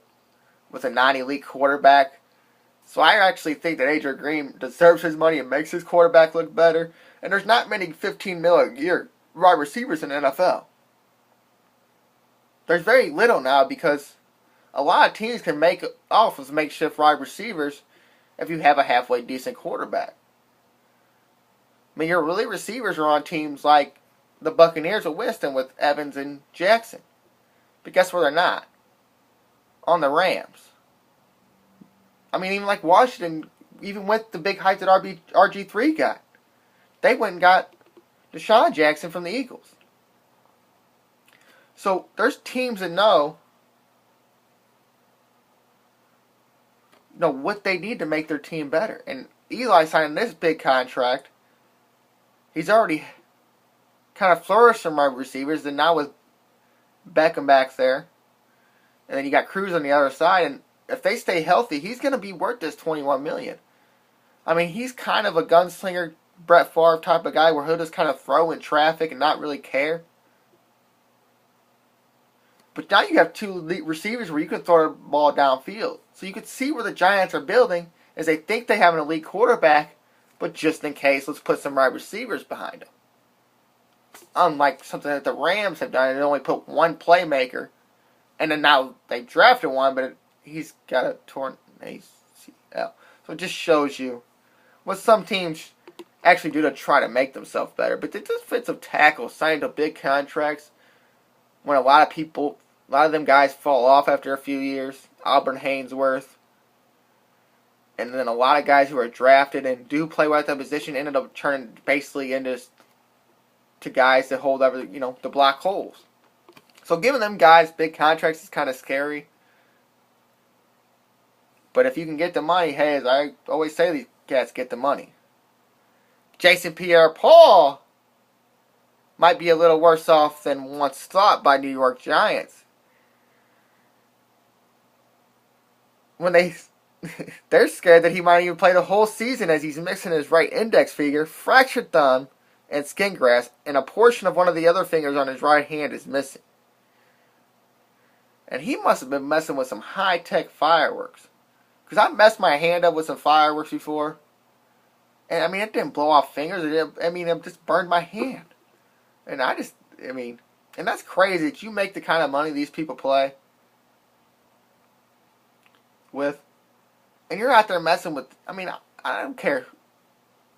Speaker 1: with a non-elite quarterback. So I actually think that AJ Green deserves his money and makes his quarterback look better. And there's not many $15 million a year wide receivers in the NFL. There's very little now because a lot of teams can make off as makeshift wide receivers if you have a halfway decent quarterback. I mean, your elite receivers are on teams like the Buccaneers with Winston with Evans and Jackson. But guess where they're not? On the Rams. I mean, even like Washington, even with the big hype that RG3 got, they went and got Deshaun Jackson from the Eagles. So there's teams that know what they need to make their team better. And Eli signing this big contract, he's already kind of flourished some wide receivers, and now with Beckham back there, and then you got Cruz on the other side, and if they stay healthy, he's going to be worth this $21 million. I mean, he's kind of a gunslinger, Brett Favre type of guy where he'll just kind of throw in traffic and not really care. But now you have two elite receivers where you can throw the ball downfield. So you can see where the Giants are building is they think they have an elite quarterback, but just in case, let's put some wide receivers behind him. Unlike something that the Rams have done, they only put one playmaker, and then now they drafted one, but he's got a torn ACL. So it just shows you what some teams actually do to try to make themselves better. But the defensive tackles signed to big contracts when a lot of them guys fall off after a few years. Auburn Hainsworth. And then a lot of guys who are drafted and do play well at that position ended up turning basically into guys that hold over, the black holes. So giving them guys big contracts is kind of scary. But if you can get the money, hey, as I always say, these cats get the money. Jason Pierre-Paul might be a little worse off than once thought by New York Giants. When they're scared that he might even play the whole season as he's missing his right index finger, fractured thumb, and skin grafts, and a portion of one of the other fingers on his right hand is missing. And he must have been messing with some high-tech fireworks. Because I messed my hand up with some fireworks before. And, I mean, it didn't blow off fingers. It just burned my hand. And and that's crazy that you make the kind of money these people play with. And you're out there messing with, I don't care.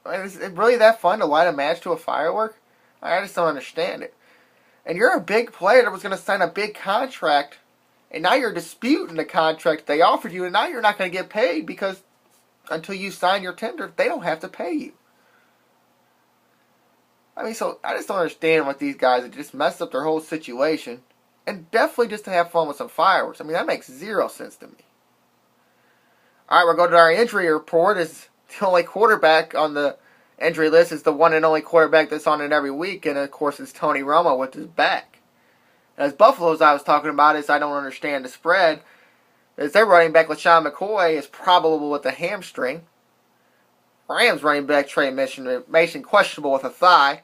Speaker 1: Is it really that fun to light a match to a firework? I just don't understand it. And you're a big player that was going to sign a big contract, and now you're disputing the contract they offered you, and now you're not going to get paid because until you sign your tender, they don't have to pay you. So I just don't understand what these guys that just messed up their whole situation, and definitely just to have fun with some fireworks. That makes zero sense to me. All right, we're going to our injury report. Is the only quarterback on the injury list is the one and only quarterback that's on it every week, and of course it's Tony Romo with his back. As Buffalo's I was talking about is I don't understand the spread. As their running back LaShawn McCoy is probable with a hamstring. Rams running back Trey Mason questionable with a thigh.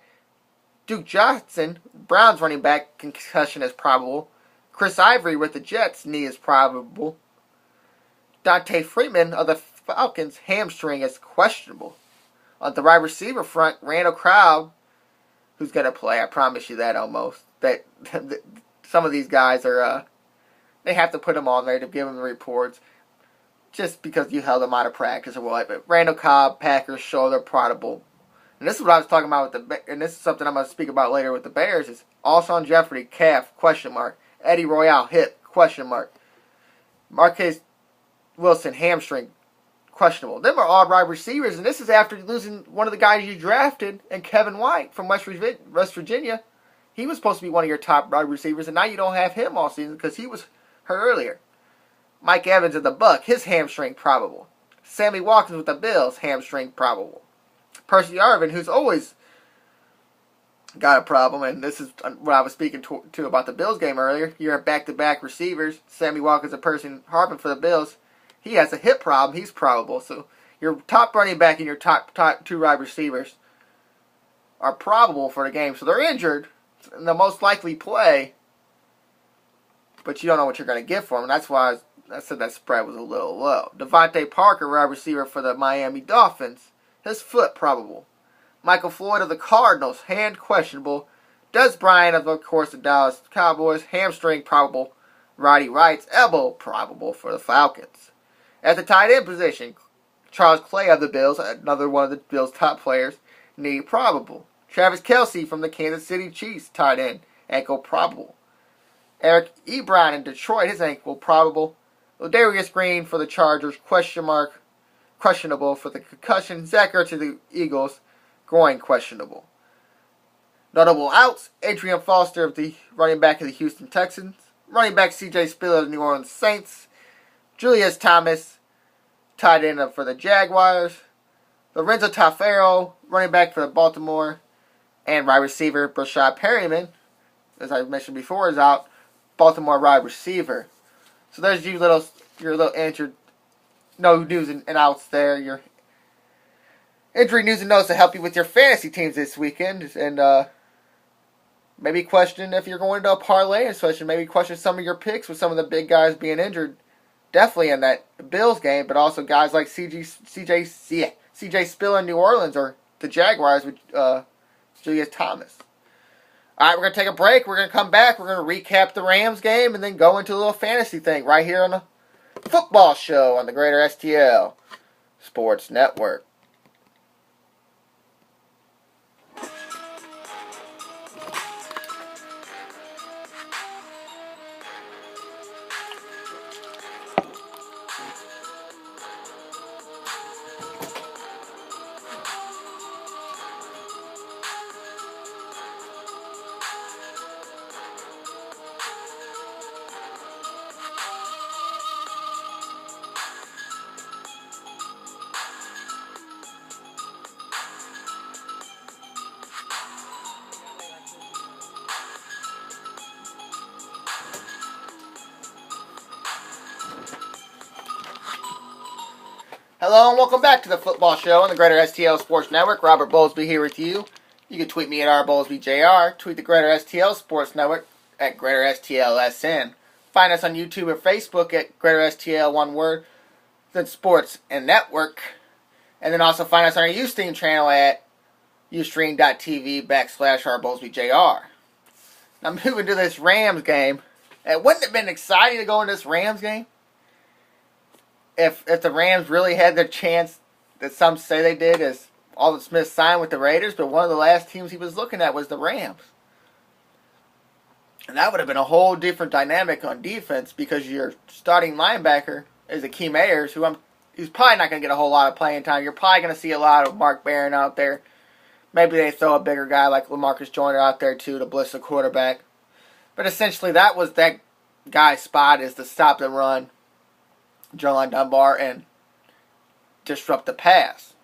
Speaker 1: Duke Johnson, Browns running back, concussion is probable. Chris Ivory with the Jets, knee is probable. Dante Freeman of the Falcons, hamstring is questionable. On the wide receiver front, Randall Cobb, who's going to play, I promise you that almost. That some of these guys are, they have to put them on there to give them the reports just because you held them out of practice or what. But Randall Cobb, Packers, shoulder, probable. And this is what I was talking about with and this is something I'm going to speak about later with the Bears, is Alshon Jeffrey, calf, question mark. Eddie Royale, hip, question mark. Marquez Wilson, hamstring, questionable. Them are all wide receivers, and this is after losing one of the guys you drafted, and Kevin White from West Virginia. He was supposed to be one of your top wide receivers, and now you don't have him all season because he was hurt earlier. Mike Evans of the Buck, his hamstring probable. Sammy Watkins with the Bills, hamstring probable. Percy Arvin, who's always got a problem, and this is what I was speaking to about the Bills game earlier. You're at back-to-back receivers. Sammy Watkins and Percy Arvin for the Bills. He has a hip problem. He's probable. So your top running back and your top two wide receivers are probable for the game. So they're injured, and they'll most likely play, but you don't know what you're going to get for them. And that's why I said that spread was a little low. Devontae Parker, wide receiver for the Miami Dolphins, his foot probable. Michael Floyd of the Cardinals, hand questionable. Des Bryant of course, the Dallas Cowboys, hamstring probable. Roddy Wright's elbow probable for the Falcons. At the tight end position, Charles Clay of the Bills, another one of the Bills' top players, knee probable. Travis Kelce from the Kansas City Chiefs, tight end, ankle probable. Eric Ebron in Detroit, his ankle probable. Ladarius Green for the Chargers, question mark, questionable for the concussion. Zach Ertz to the Eagles, groin questionable. Notable outs, Adrian Foster of the running back of the Houston Texans. Running back C.J. Spiller of the New Orleans Saints. Julius Thomas, tight end for the Jaguars. Lorenzo Tafaro, running back for the Baltimore. And wide receiver Brashad Perryman, as I mentioned before, is out. Baltimore wide receiver. So there's your little injured, no news and outs there. Your injury news and notes to help you with your fantasy teams this weekend. And maybe question if you're going to a parlay session. Maybe question some of your picks with some of the big guys being injured. Definitely in that Bills game, but also guys like C.J. Spiller in New Orleans or the Jaguars with Julius Thomas. All right, we're going to take a break. We're going to come back. We're going to recap the Rams game and then go into a little fantasy thing right here on the Football Show on the Greater STL Sports Network. Hello and welcome back to the Football Show on the Greater STL Sports Network. Robert Bowlesby here with you. You can tweet me at rbowlsbjr, tweet the Greater STL Sports Network at Greater STLSN. Find us on YouTube and Facebook at Greater STL, one word, then Sports and Network. And then also find us on our Ustream channel at ustream.tv/rbowlsbjr. Now moving to this Rams game. It wouldn't have been exciting to go into this Rams game if the Rams really had their chance that some say they did, as Alden Smith signed with the Raiders, but one of the last teams he was looking at was the Rams. And that would have been a whole different dynamic on defense, because your starting linebacker is Akeem Ayers, he's probably not going to get a whole lot of playing time. You're probably going to see a lot of Mark Barron out there. Maybe they throw a bigger guy like LaMarcus Joyner out there too to blitz the quarterback. But essentially that was that guy's spot, is to stop the run, Jalen Dunbar, and disrupt the pass.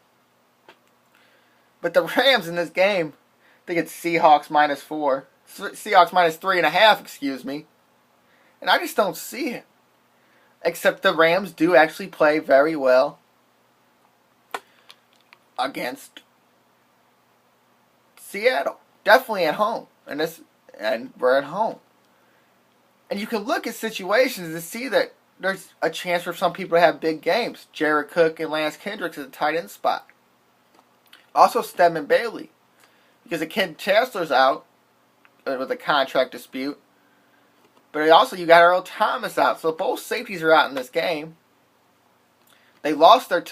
Speaker 1: But the Rams in this game, I think it's Seahawks -4. Seahawks -3.5, excuse me. And I just don't see it. Except the Rams do actually play very well against Seattle. Definitely at home. And we're at home. And you can look at situations and see that there's a chance for some people to have big games. Jared Cook and Lance Kendricks at the tight end spot. Also Stedman Bailey, because the kid Chancellor's out with a contract dispute. But also you got Earl Thomas out. So both safeties are out in this game. They lost their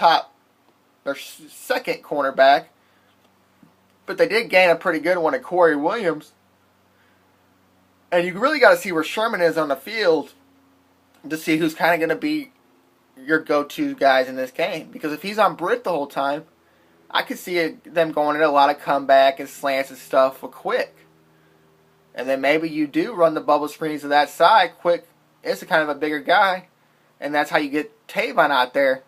Speaker 1: second cornerback, but they did gain a pretty good one at Corey Williams. And you really got to see where Sherman is on the field to see who's kind of going to be your go-to guys in this game. Because if he's on Britt the whole time, I could see them going in a lot of comeback and slants and stuff for Quick. And then maybe you do run the bubble screens to that side. Quick is a kind of a bigger guy. And that's how you get Tavon out there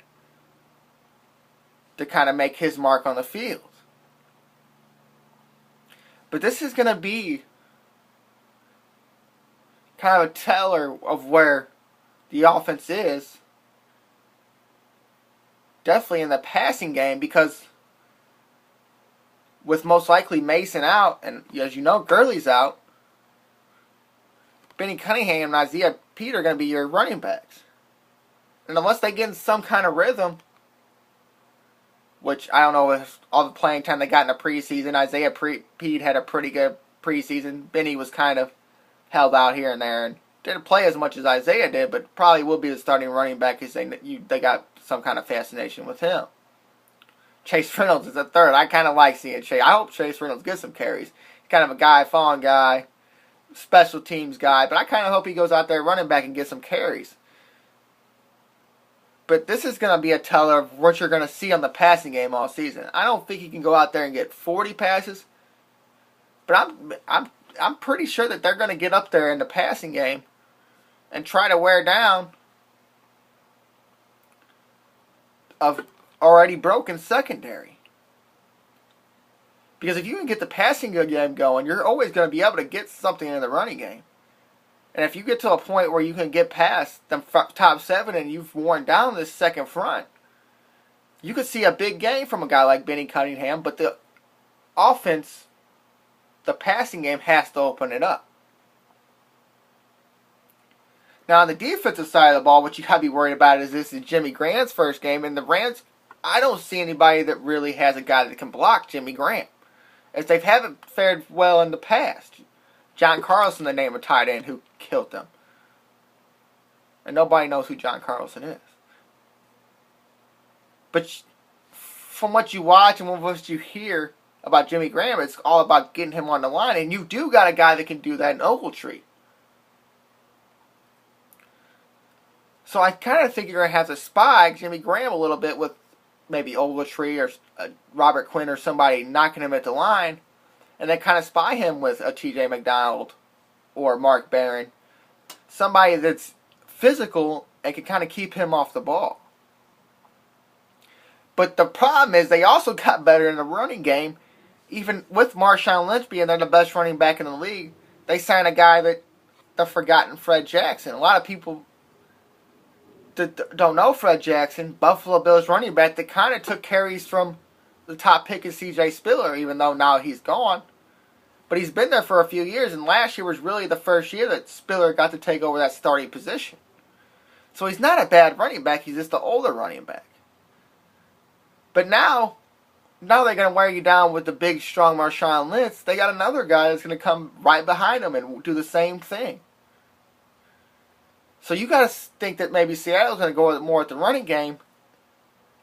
Speaker 1: to kind of make his mark on the field. But this is going to be kind of a teller of where the offense is. Definitely in the passing game, because with most likely Mason out, and as you know, Gurley's out, Benny Cunningham and Isaiah Peter are going to be your running backs. And unless they get in some kind of rhythm, which I don't know if all the playing time they got in the preseason, Isaiah Pete had a pretty good preseason. Benny was kind of held out here and there and didn't play as much as Isaiah did, but probably will be the starting running back because they got some kind of fascination with him. Chase Reynolds is a third. I kind of like seeing Chase. I hope Chase Reynolds gets some carries. He's kind of a guy-falling guy, special teams guy, but I kind of hope he goes out there running back and gets some carries. But this is going to be a teller of what you're going to see on the passing game all season. I don't think he can go out there and get 40 passes, but I'm pretty sure that they're going to get up there in the passing game and try to wear down of already broken secondary. Because if you can get the passing game going, you're always going to be able to get something in the running game. And if you get to a point where you can get past the top 7 and you've worn down this second front, you could see a big game from a guy like Benny Cunningham. But the offense, the passing game, has to open it up. Now on the defensive side of the ball, what you got to be worried about is this is Jimmy Graham's first game. And the Rams, I don't see anybody that really has a guy that can block Jimmy Graham, as they haven't fared well in the past. John Carlson, the name of tight end, who killed them. And nobody knows who John Carlson is. But from what you watch and what you hear about Jimmy Graham, it's all about getting him on the line. And you do got a guy that can do that in Ogletree. So I kind of think you're going to have to spy Jimmy Graham a little bit with maybe Ogletree or Robert Quinn or somebody knocking him at the line. And then kind of spy him with a T.J. McDonald or Mark Barron. Somebody that's physical and can kind of keep him off the ball. But the problem is they also got better in the running game. Even with Marshawn Lynch being the best running back in the league, they signed a guy that the forgotten Fred Jackson. A lot of people that don't know Fred Jackson, Buffalo Bills running back, that kind of took carries from the top pick is C.J. Spiller, even though now he's gone. But he's been there for a few years, and last year was really the first year that Spiller got to take over that starting position. So he's not a bad running back, he's just an older running back. But now they're going to wear you down with the big, strong Marshawn Lynch. They got another guy that's going to come right behind him and do the same thing. So you got to think that maybe Seattle's going to go more at the running game.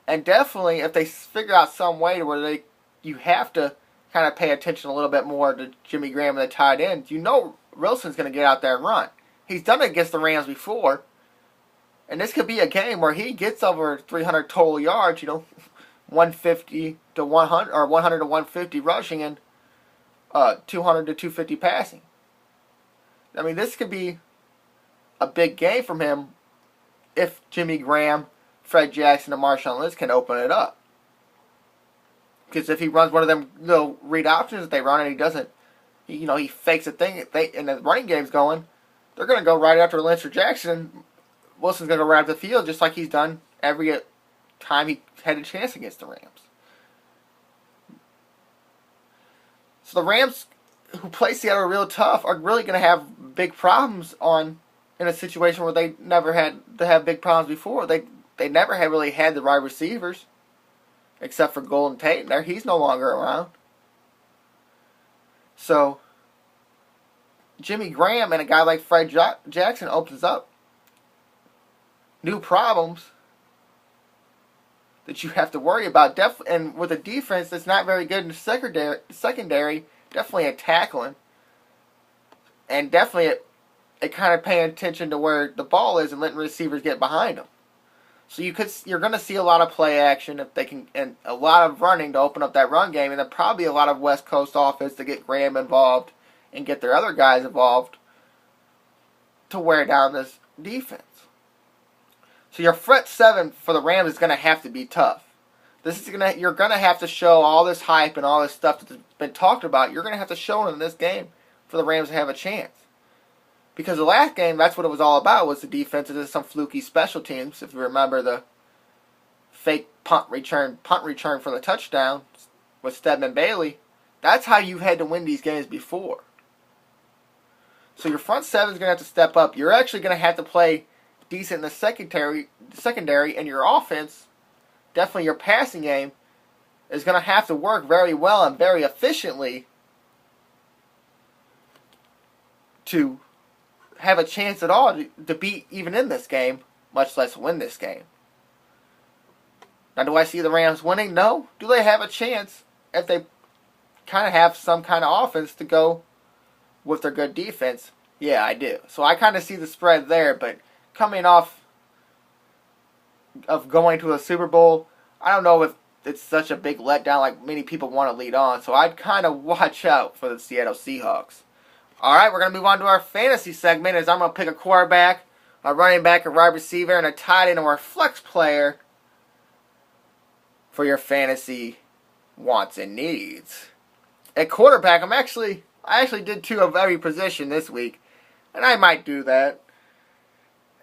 Speaker 1: And definitely, if they figure out some way where you have to kind of pay attention a little bit more to Jimmy Graham and the tight ends, you know Wilson's going to get out there and run. He's done it against the Rams before. And this could be a game where he gets over 300 total yards, 150 to 100 or 100 to 150 rushing and 200 to 250 passing. I mean, this could be a big game from him if Jimmy Graham, Fred Jackson, and Marshawn Lynch can open it up. Because if he runs one of them little read options that they run and he doesn't, he fakes a thing and the running game's going, they're going to go right after Lynch or Jackson. Wilson's going to go right up the field just like he's done every time he had a chance against the Rams. So the Rams, who play Seattle real tough, are really going to have big problems in a situation where they never had to have big problems before. They never had really had the wide receivers, except for Golden Tate. There, he's no longer around. So Jimmy Graham and a guy like Fred Jackson opens up new problems that you have to worry about. And with a defense that's not very good in the secondary, definitely a tackling. And definitely it kind of paying attention to where the ball is and letting receivers get behind them. So you're going to see a lot of play action if they can, and a lot of running to open up that run game, and then probably a lot of West Coast offense to get Graham involved and get their other guys involved to wear down this defense. So your front seven for the Rams is going to have to be tough. You're going to have to show all this hype and all this stuff that's been talked about. You're going to have to show them in this game for the Rams to have a chance. Because the last game, that's what it was all about, was the defense and some fluky special teams. If you remember the fake punt return for the touchdown with Stedman Bailey, that's how you had to win these games before. So your front seven is going to have to step up. You're actually going to have to play decent in the secondary, and your offense, definitely your passing game, is going to have to work very well and very efficiently to have a chance at all to be even in this game, much less win this game. Now, do I see the Rams winning? No. Do they have a chance if they kind of have some kind of offense to go with their good defense? Yeah, I do. So I kind of see the spread there, but coming off of going to a Super Bowl, I don't know if it's such a big letdown like many people want to lead on, so I'd kind of watch out for the Seattle Seahawks. Alright, we're going to move on to our fantasy segment as I'm going to pick a quarterback, a running back, a wide receiver, and a tight end or a flex player for your fantasy wants and needs. At quarterback, I actually did two of every position this week, and I might do that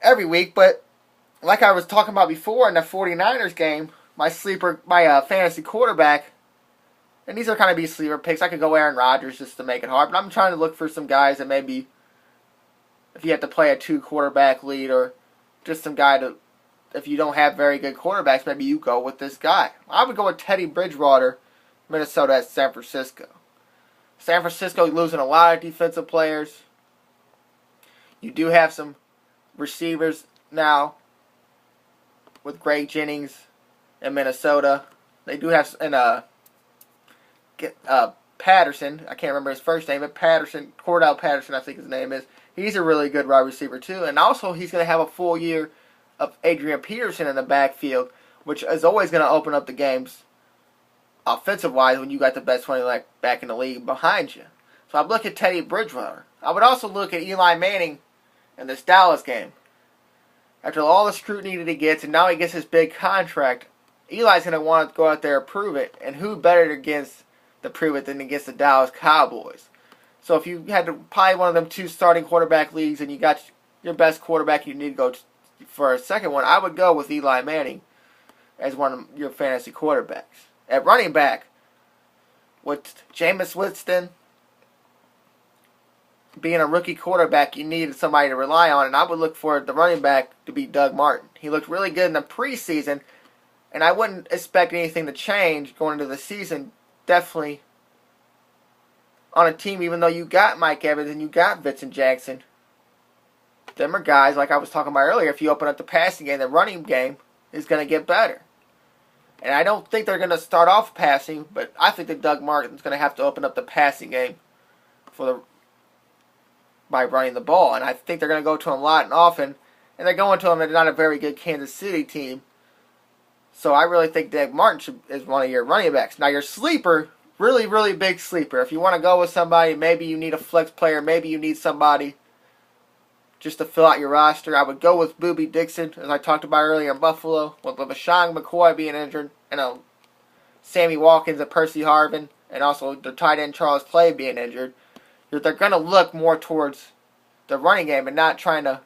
Speaker 1: every week, but like I was talking about before in the 49ers game, my fantasy quarterback, and these are kind of be sleeper picks. I could go Aaron Rodgers just to make it hard, but I'm trying to look for some guys that maybe, if you have to play a 2-quarterback lead, or just some guy to, if you don't have very good quarterbacks, maybe you go with this guy. I would go with Teddy Bridgewater, Minnesota at San Francisco. San Francisco losing a lot of defensive players. You do have some receivers now with Greg Jennings in Minnesota. They do have Patterson. I can't remember his first name, but Cordell Patterson, I think his name is. He's a really good wide receiver too, and also he's going to have a full year of Adrian Peterson in the backfield, which is always going to open up the games offensive-wise when you got the best running back in the league behind you. So I'd look at Teddy Bridgewater. I would also look at Eli Manning in this Dallas game. After all the scrutiny that he gets, and now he gets his big contract, Eli's going to want to go out there and prove it, and who better to prove it than against the Dallas Cowboys? So if you had to play one of them 2 starting quarterback leagues and you got your best quarterback, you need to go for a second one, I would go with Eli Manning as one of your fantasy quarterbacks. At running back, with Jameis Winston being a rookie quarterback, you needed somebody to rely on, and I would look for the running back to be Doug Martin. He looked really good in the preseason, and I wouldn't expect anything to change going into the season. Definitely on a team, even though you got Mike Evans and you got Vincent Jackson, them are guys, like I was talking about earlier, if you open up the passing game, the running game is going to get better. And I don't think they're going to start off passing, but I think that Doug Martin's going to have to open up the passing game by running the ball. And I think they're going to go to him a lot and often, and they're going to him and not a very good Kansas City team. So I really think Doug Martin is one of your running backs. Now your sleeper, really, really big sleeper. If you want to go with somebody, maybe you need a flex player, maybe you need somebody just to fill out your roster, I would go with Booby Dixon, as I talked about earlier in Buffalo, with LaShawn McCoy being injured, and Sammy Watkins and Percy Harvin, and also the tight end Charles Clay being injured. They're going to look more towards the running game and not trying to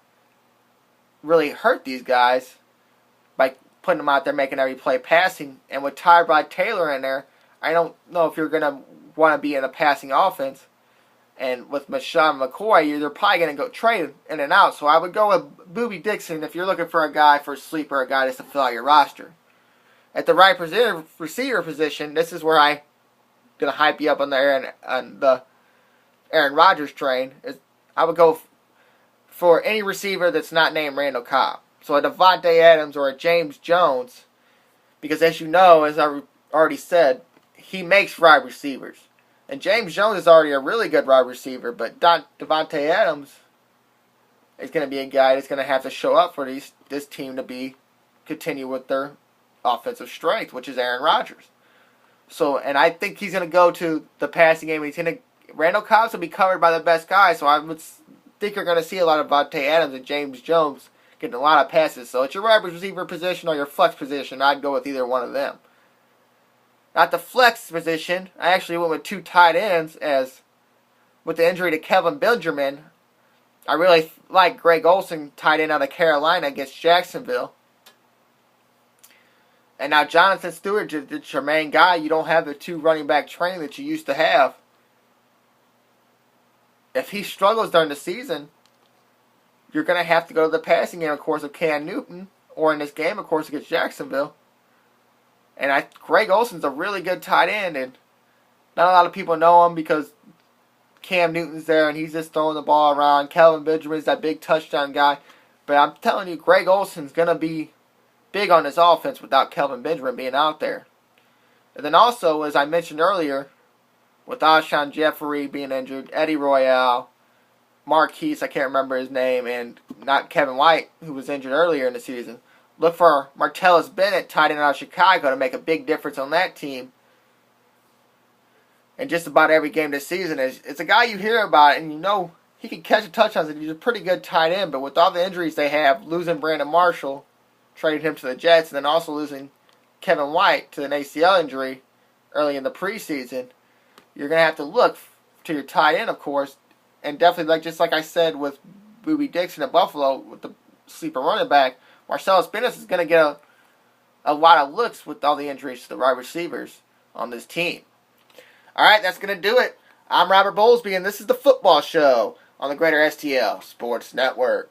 Speaker 1: really hurt these guys by putting them out there making every play passing. And with Tyrod Taylor in there, I don't know if you're going to want to be in a passing offense. And with LaShawn McCoy, you're probably going to go trade in and out. So I would go with Booby Dixon if you're looking for a guy for a sleeper, a guy just to fill out your roster. At the right receiver position, this is where I'm going to hype you up on the Aaron Rodgers train. I would go for any receiver that's not named Randall Cobb. So a Devontae Adams or a James Jones, because as you know, as I already said, he makes wide receivers. And James Jones is already a really good wide receiver, but Devontae Adams is going to be a guy that's going to have to show up for this team to continue with their offensive strength, which is Aaron Rodgers. So, and I think he's going to go to the passing game. Randall Cobb's going to be covered by the best guy, so I would think you're going to see a lot of Devontae Adams and James Jones getting a lot of passes. So it's your wide receiver position or your flex position. I'd go with either one of them. At the flex position, I actually went with two tight ends, as with the injury to Kelvin Benjamin, I really like Greg Olsen, tight end out of Carolina against Jacksonville. And now Jonathan Stewart is your main guy. You don't have the two running back training that you used to have. If he struggles during the season, you're going to have to go to the passing game, of course, of Cam Newton, or in this game, of course, against Jacksonville. And Greg Olsen's a really good tight end, and not a lot of people know him because Cam Newton's there and he's just throwing the ball around. Kelvin Benjamin's that big touchdown guy. But I'm telling you, Greg Olsen's going to be big on this offense without Kelvin Benjamin being out there. And then also, as I mentioned earlier, with Alshon Jeffrey being injured, Eddie Royale, Marquise, I can't remember his name, and not Kevin White, who was injured earlier in the season. Look for Martellus Bennett, tight end out of Chicago, to make a big difference on that team. And just about every game this season, it's a guy you hear about, and you know he can catch a touchdown, and he's a pretty good tight end. But with all the injuries they have, losing Brandon Marshall, trading him to the Jets, and then also losing Kevin White to an ACL injury early in the preseason, you're going to have to look to your tight end, of course, and definitely, just like I said with Booby Dixon at Buffalo, with the sleeper running back, Marcellus Bennett is going to get a lot of looks with all the injuries to the wide receivers on this team. All right, that's going to do it. I'm Robert Bowlesby, and this is the Football Show on the Greater STL Sports Network.